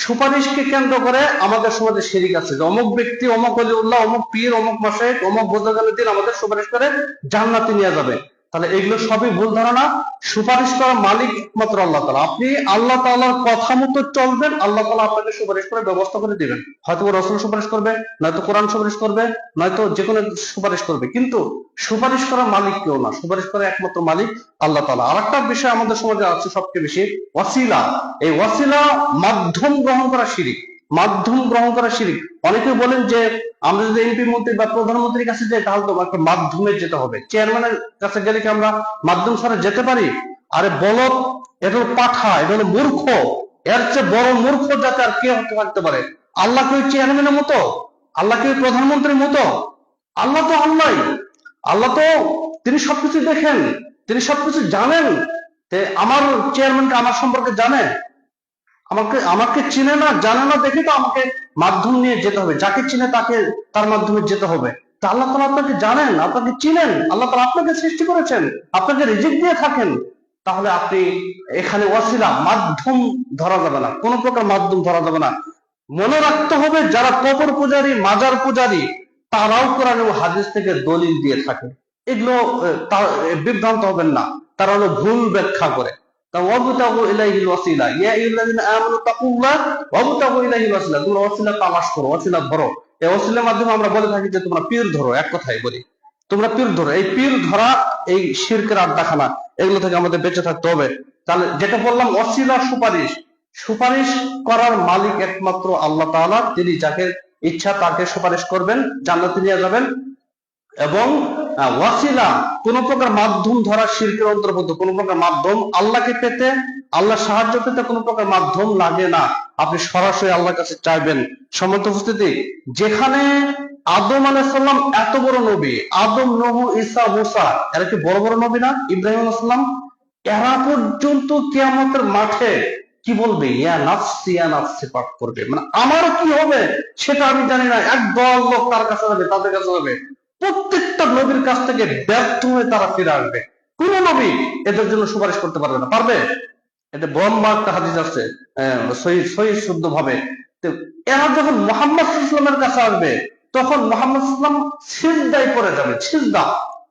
সুপারিশকে কেন্দ্র করে আমাদের সমাজে শিরিক আছে, যে অমুক ব্যক্তি, অমুক ওলিউল্লাহ, অমুক পীর, অমুক মাশায়েখ, অমুক বুজুর্গানের দিন আমাদের সুপারিশ করে জান্নাতে নিয়ে যাবে। তাহলে এগুলো সবই ভুল ধারণা। সুপারিশ করার মালিক একমাত্র আল্লাহ তাআলা। আপনি আল্লাহ তাআলার কথা মতো চলবেন, আল্লাহ তাআলা আপনাকে সুপারিশ করে ব্যবস্থা করে দিবেন। হয়তো রাসূল সুপারিশ করবে, নয়তো কোরআন সুপারিশ করবে, নয়তো যে কোনো সুপারিশ করবে। কিন্তু সুপারিশ করার মালিক কেউ না, সুপারিশ করার একমাত্র মালিক আল্লাহ তাআলা। আরেকটা বিষয় আমাদের সমাজে আছে সবচেয়ে বেশি, ওয়াসিলা। এই ওয়াসিলা, মাধ্যম গ্রহণ করা শিরিক, মাধ্যম গ্রহণ করা শিরিক। অনেকে বলেন যে আমরা যদি এমপি, মন্ত্রী বা প্রধানমন্ত্রীর কাছে যাই তাহলে তো একটা মাধ্যমে যেতে হবে, চেয়ারম্যানের কাছে গেলে কি আমরা মাধ্যম ছাড়া যেতে পারি? আরে বলদ, এটা হলো পাঠা, এটা হলো মূর্খ। এর চেয়ে বড় মূর্খ যাতে আর কে থাকতে পারে? আল্লাহ কি চেয়ারম্যানের মতো? আল্লাহ কি প্রধানমন্ত্রীর মতো? আল্লাহ তো আল্লাহ, আল্লাহ তো তিনি সবকিছু দেখেন, তিনি সবকিছু জানেন। আমার চেয়ারম্যানকে আমার সম্পর্কে জানে? আমাকে আমাকে চিনে না, জানে না, দেখে তো আমাকে মাধ্যম নিয়ে যেতে হবে। যাকে চিনে তাকে, তার মাধ্যমে যেতে হবে। তা আল্লাহ তাআলা আপনাকে জানেন, আপনাকে চিনেন, আল্লাহ তাআলা আপনাকে সৃষ্টি করেছেন, আপনাকে রিজিক দিয়ে থাকেন। তাহলে আপনি এখানে ওয়াসিলা, মাধ্যম ধরা যাবে না, কোন প্রকার মাধ্যম ধরা যাবে না। মনে রাখতে হবে, যারা কবর পূজারী, মাজার পূজারী, তারাও কোরআন ও হাদিস থেকে দলিল দিয়ে থাকে। এগুলো বিভ্রান্ত হবেন না, তারা হলো ভুল ব্যাখ্যা করে। ওয়াবতাগু ইলাইহিল ওয়াসিলা, ইয়া আইয়ুহাল্লাযিনা আমানু তাকুল্লাহ ওয়াবতাগু ইলাইহিল ওয়াসিলা। তোমরা ওয়াসিলা তালাশ করো, ওয়াসিলা ধরো। এই ওয়াসিলার মাধ্যমে আমরা বলে থাকি যে তোমরা পীর ধরো, এক কথাই বলি, তোমরা পীর ধরো। এই পীর ধরা, এই শিরকের আড্ডাখানা, এগুলো থেকে আমাদের বেঁচে থাকতে হবে। তাহলে যেটা বললাম, ওয়াসিলা, সুপারিশ, সুপারিশ করার মালিক একমাত্র আল্লাহ তাআলা। তিনি যাকে ইচ্ছা তাকে সুপারিশ করবেন, জান্নাতে নিয়ে যাবেন। এবং ওয়াসিলা, কোন প্রকার মাধ্যম ধরা শিরকের অন্তর্ভুক্ত। কোন প্রকার মাধ্যম, আল্লাহকে পেতে, আল্লাহ সাহায্য পেতে কোন প্রকার মাধ্যম লাগে না। আপনি সরাসরি আল্লাহর কাছে চাইবেন। সম্মানিত উপস্থিতি, যেখানে আদম আলাইহিস সালাম এত বড় নবী, আদম, নূহ, ঈসা, মুসা, এরা কি বড় বড় নবী না? ইব্রাহিম আলাইহিস সালাম, এরা পর্যন্ত কিয়ামতের মাঠে কি বলবে? ইয়া নাফসি ইয়া নাফসি পাঠ করবে। মানে আমার কি হবে সেটা আমি জানি না, একদল লোক তার কাছে যাবে, তাদের কাছে যাবে। প্রত্যেকটা নবীর কাছ থেকে ব্যর্থ হয়ে তারা ফিরে আসবে। কোন নবী এদের জন্য সুপারিশ করতে পারবে না। পারবে? এটা লম্বা একটা হাদিস আছে, সহিহ শুদ্ধ ভাবে। তো এরা যখন মুহাম্মদ সাল্লাল্লাহু আলাইহি ওয়াসাল্লামের কাছে আসবে, তখন মুহাম্মদ সাল্লাল্লাহু আলাইহি ওয়াসাল্লাম সিজদায় পড়ে যাবে। সিজদা,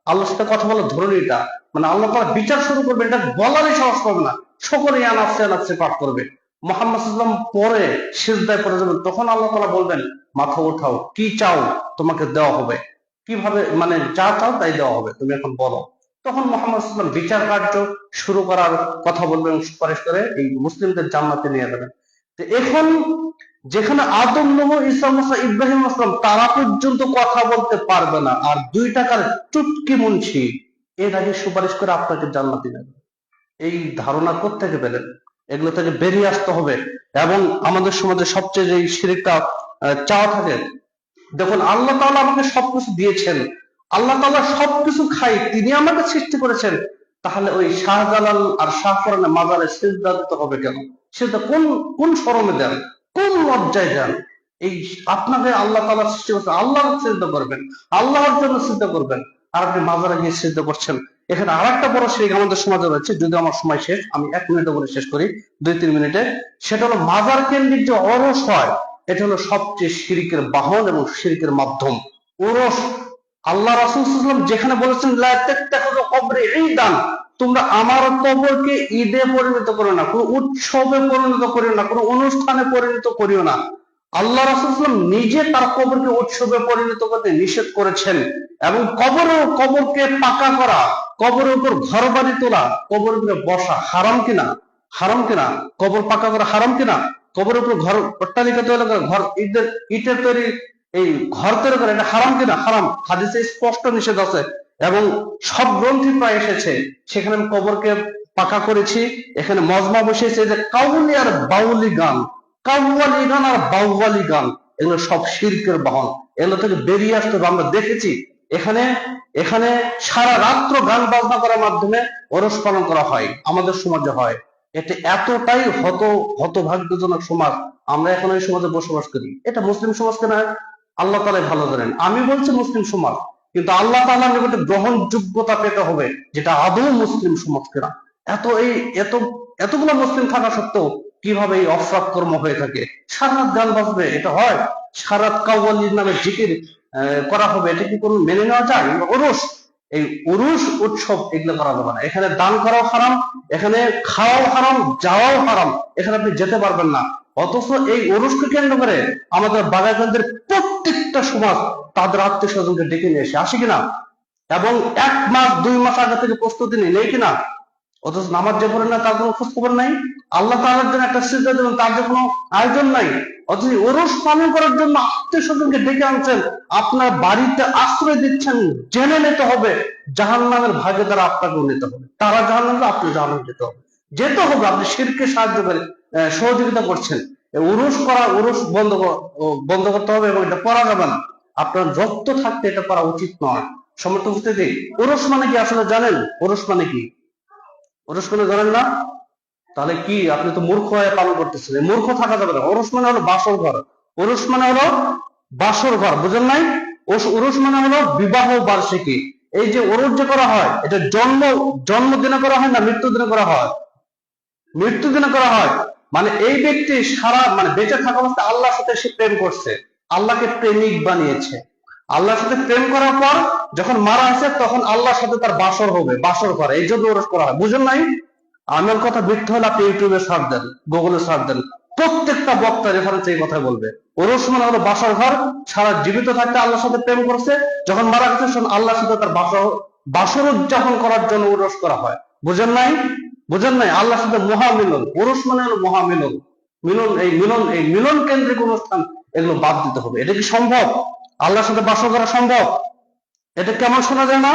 আল্লাহর সাথে কথা বলার ধরনীটা, মানে আল্লাহ তাআলা বিচার শুরু করবে, এটা বলারই সাহস পাবে না। সকলে ইয়া নাফসি ইয়া নাফসি পাঠ করবে। মুহাম্মদ সাল্লাল্লাহু আলাইহি ওয়াসাল্লাম পরে সিজদায় পড়ে যাবেন, তখন আল্লাহ তাআলা বলবেন, মাথা উঠাও, কি চাও তোমাকে দেওয়া হবে। কিভাবে? মানে যা চাও তাই দেওয়া হবে, তুমি এখন বলো। তখন মুহাম্মদ সাল্লাল্লাহু আলাইহি ওয়াসাল্লাম বিচার কার্য শুরু করার কথা বলবেন, সুপারিশ করে এই মুসলিমদের জান্নাতে নিয়ে যাবেন। তো এখন যেখানে আদম, নূহ, ঈসা, মুসা, ইব্রাহিম আসলাম, তারা পর্যন্ত কথা বলতে পারবে না, আর 2 টাকার চুটকি মুন্সি এর আগে সুপারিশ করে আপনাকে জান্নাতে নেবে, এই ধারণা কোত্থেকে পেলেন? এগুলো থেকে বেরিয়ে আসতে হবে। এবং আমাদের সমাজে সবচেয়ে যে শিরকটা চাওয়া থাকে, দেখুন আল্লাহ তাআলা আমাকে সবকিছু দিয়েছেন, আল্লাহ তাআলা সবকিছু খাই, তিনি আমাকে সৃষ্টি করেছেন, তাহলে ওই শাহজালাল আর শাহপরানের মাজারে সিজদা দিতে হবে কেন? সেটা কোন কোন শরমে দেন, কোন লজ্জায় দেন? এই আপনাকে আল্লাহ তাআলা সৃষ্টি করেছেন, আল্লাহর সিজদা করবেন, আল্লাহর জন্য সিজদা করবেন, আর আপনি মাজারে গিয়ে সিজদা করছেন। এখানে আর একটা বড় শিরক আমাদের সমাজে রয়েছে, যদি আমার সময় শেষ, আমি 1 মিনিটে বলে শেষ করি, 2-3 মিনিটে। সেটা হলো মাজার কেন্দ্রিক যে ওরস হয়, এটা হলো সবচেয়ে শিরকের বাহন এবং শিরকের মাধ্যম। ওরস, আল্লাহ রাসূল সাল্লাল্লাহু আলাইহি ওয়াসাল্লাম যেখানে বলেছেন লা তাত্তাখিযু কবরি ঈদান, তোমরা আমার কবরকে ঈদে পরিণত করো না, কোনো উৎসবে পরিণত করিও না, কোনো অনুষ্ঠানে পরিণত করিও না। আল্লাহ রাসূল সাল্লাল্লাহু আলাইহি ওয়াসাল্লাম নিজে তার কবরকে উৎসবে পরিণত করতে নিষেধ করেছেন। এবং কবরকে পাকা করা, কবরের উপর ঘর বাড়ি তোলা, কবরের উপরে বসা হারাম কিনা? হারাম কিনা? কবর পাকা করা হারাম কিনা? কবরের উপর ঘর, অট্টালিকা তৈরি করা, ঘর ইটের তৈরি, এই ঘর তৈরি করা, এটা হারাম কিনা? হারাম। হাদিসে স্পষ্ট নিষেধ আছে এবং সব গ্রন্থি প্রায় এসেছে। সেখানে আমি কবরকে পাকা করেছি, এখানে মজমা বসেছে যে কাউলি আর বাউলি গান, কাউয়ালি গান আর বাউয়ালি গান, এগুলো সব শিরকের বাহন, এগুলো থেকে বেরিয়ে আসতে হবে। আমরা দেখেছি এখানে এখানে সারা রাত্র গান বাজনা করার মাধ্যমে ওরস পালন করা হয়, আমাদের সমাজে হয়। এটা এতটাই হতভাগ্যজনক সমাজ, আমরা এখন এই সমাজে বসবাস করি। এটা মুসলিম সমাজ কেনা আল্লাহ তাআলাই ভালো জানেন। আমি বলছি মুসলিম সমাজ, কিন্তু আল্লাহ তাআলার নিকটে গ্রহণযোগ্যতা পেতে হবে যেটা আদৌ মুসলিম সমাজ কেনা। এতগুলো মুসলিম থাকা সত্ত্বেও কিভাবে এই অপরাধ কর্ম হয়ে থাকে? সারা রাত গান বাজবে, এটা হয়? সারা রাত কাওয়ালির নামে জিকির করা হবে, এটা কি কোনো মেনে নেওয়া যায়? ওরস, এই উরুস উৎসব এগুলো করা যাবে না। এখানে দান করাও হারাম, এখানে খাওয়াও হারাম, যাওয়াও হারাম, এখানে আপনি যেতে পারবেন না। অথচ এই উরুসকে কেন্দ্র করে আমাদের বাগাইগঞ্জের প্রত্যেকটা সমাজ তাদের আত্মীয় স্বজনকে ডেকে নিয়ে এসে, আসে কিনা? এবং 1 মাস 2 মাস আগে থেকে প্রস্তুতি নেই কিনা? অথচ নামাজ যে পড়ে না তার কোনো খোঁজ খবর নাই। আল্লাহ তাআলার জন্য একটা সিজদা দেবেন, তার যে কোনো আয়োজন নাই। অথচ ওরস পালন করার জন্য আত্মীয় স্বজনকে ডেকে আনছেন, আপনার বাড়িতে আশ্রয় দিচ্ছেন, জেনে নিতে হবে জাহান্নামের ভাগীদার আপনাকেও নিতে হবে। তারা জাহান্নামে, আপনি জাহান্নামে যেতে হবে। আপনি শিরকে সাহায্য করে সহযোগিতা করছেন। উরুস বন্ধ করতে হবে এবং এটা করা যাবে না। আপনার রক্ত থাকতে এটা করা উচিত নয়। সমর্থ উপস্থিতি, উরুস মানে কি আসলে জানেন? উরুস মানে কি? ওরস মানে জানেন না? তাহলে কি আপনি তো মূর্খ হয়ে পালন করতেছেন। মূর্খ থাকা যাবে না। ওরস মানে হলো বাসর ঘর, ওরস মানে হলো বাসর ঘর, বুঝেন নাই? ওরস মানে হলো বিবাহ বার্ষিকী। এই যে ওরস যে করা হয়, এটা জন্মদিনে করা হয় না মৃত্যুদিনে করা হয়? মৃত্যুদিনে করা হয়। মানে এই ব্যক্তি সারা বেঁচে থাকা অবস্থায় আল্লাহর সাথে সে প্রেম করছে, আল্লাহকে প্রেমিক বানিয়েছে। আল্লাহর সাথে প্রেম করার পর যখন মারা আছে তখন আল্লাহর সাথে তার বাসর হবে, বাসর করে, এই জন্য ওরস করা হয়। বুঝেন নাই? আমার কথা মিথ্যা হলে আপনি ইউটিউবে সার্চ দেন, গুগলে সার্চ দেন, প্রত্যেকটা বক্তা রেফারেন্স এই কথা বলবে। ওরস মানে হলো বাসর ঘর। সারা জীবিত থাকতে আল্লাহর সাথে প্রেম করছে, যখন মারা গেছে তখন আল্লাহর সাথে তার বাসর উদযাপন করার জন্য ওরস করা হয়। বুঝেন নাই? বুঝেন নাই? আল্লাহর সাথে মহামিলন, ওরস মানে হলো মহামিলন। এই মিলন কেন্দ্রিক অনুষ্ঠান এগুলো বাদ দিতে হবে। এটা কি সম্ভব? আল্লাহর সাথে বাসর করা সম্ভব? এটা কেমন শোনা যায় না?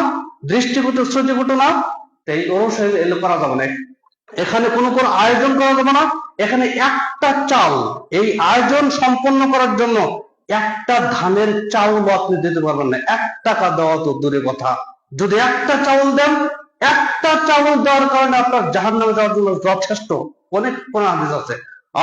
দৃষ্টিকটু, শ্রুতিকটু না? এই ওরস এগুলো করা যাবে না। এখানে কোনো আয়োজন করা যাবে না। এখানে একটা চাল, এই আয়োজন সম্পন্ন করার জন্য একটা ধানের চাউল আপনি দিতে পারবেন না। 1 টাকা দেওয়া তো দূরে কথা, যদি একটা চাউল দেন, একটা চাউল দেওয়ার কারণে আপনার জাহান্নামে যাওয়ার জন্য যথেষ্ট। অনেক কোন হাদিস আছে,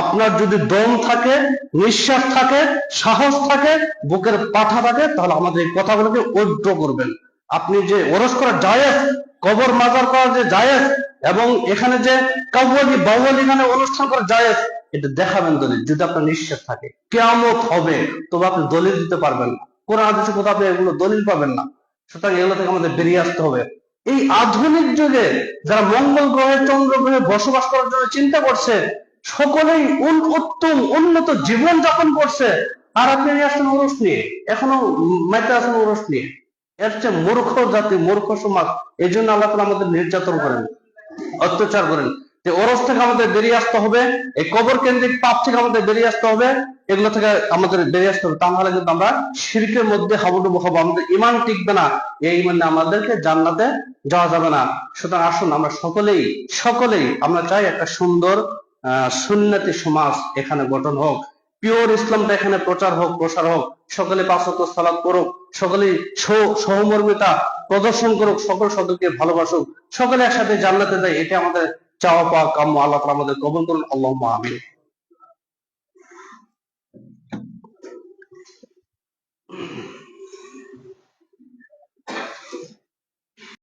আপনার যদি দম থাকে, নিঃশ্বাস থাকে, সাহস থাকে, বুকের পাঠা থাকে, তাহলে আমাদের এই কথাগুলোকে ঐক্য করবেন। আপনি যে ওরস করা জায়েজ, কবর মাজার করা যে জায়েজ, এবং এখানে যে কাওয়ালি বাওয়ালি গানে অনুষ্ঠান করা জায়েজ, এটা দেখাবেন দলিল। যদি আপনার নিঃশ্বাস থাকে, কিয়ামত হবে, তবে আপনি দলিল দিতে পারবেন না। কোরআন হাদিসে কোথাও আপনি এগুলো দলিল পাবেন না। সুতরাং এগুলো থেকে আমাদের বেরিয়ে আসতে হবে। এই আধুনিক যুগে যারা মঙ্গল গ্রহে, চন্দ্র গ্রহে বসবাস করার জন্য চিন্তা করছে, সকলেই উত্তম উন্নত জীবন যাপন করছে, আর আপনি আসছেন ওরস নিয়ে, এখনো মেতে আছেন ওরস নিয়ে। এর চেয়ে মূর্খ জাতি, মূর্খ সমাজ। এই জন্য আল্লাহ তাআলা আমাদের নির্যাতন করেন, অত্যাচার করেন। যে ওরস থেকে আমাদের বেরিয়ে আসতে হবে, এই কবর কেন্দ্রিক পাপ থেকে আমাদের বেরিয়ে আসতে হবে, এগুলো থেকে আমাদের বেরিয়ে আসতে হবে। তা নাহলে কিন্তু আমরা শিরকের মধ্যে হাবুডুবু হবো, আমাদের ঈমান টিকবে না। এই ঈমান আমাদেরকে জান্নাতে যাওয়া যাবে না। সুতরাং আসুন আমরা সকলেই আমরা চাই একটা সুন্দর সুন্নতি সমাজ এখানে গঠন হোক। পিওর ইসলামটা এখানে প্রচার হোক, প্রসার হোক, সকলে 5 ওয়াক্ত সালাত করুক, সকলে সহমর্মিতা প্রদর্শন করুক, সকলকে ভালোবাসুক, সকলে একসাথে জান্নাতে যায়, এটা আমাদের চাওয়া পাওয়া কাম্য। আল্লাহ তাআলা আমাদের কবুল করুন, আল্লাহুম্মা আমিন।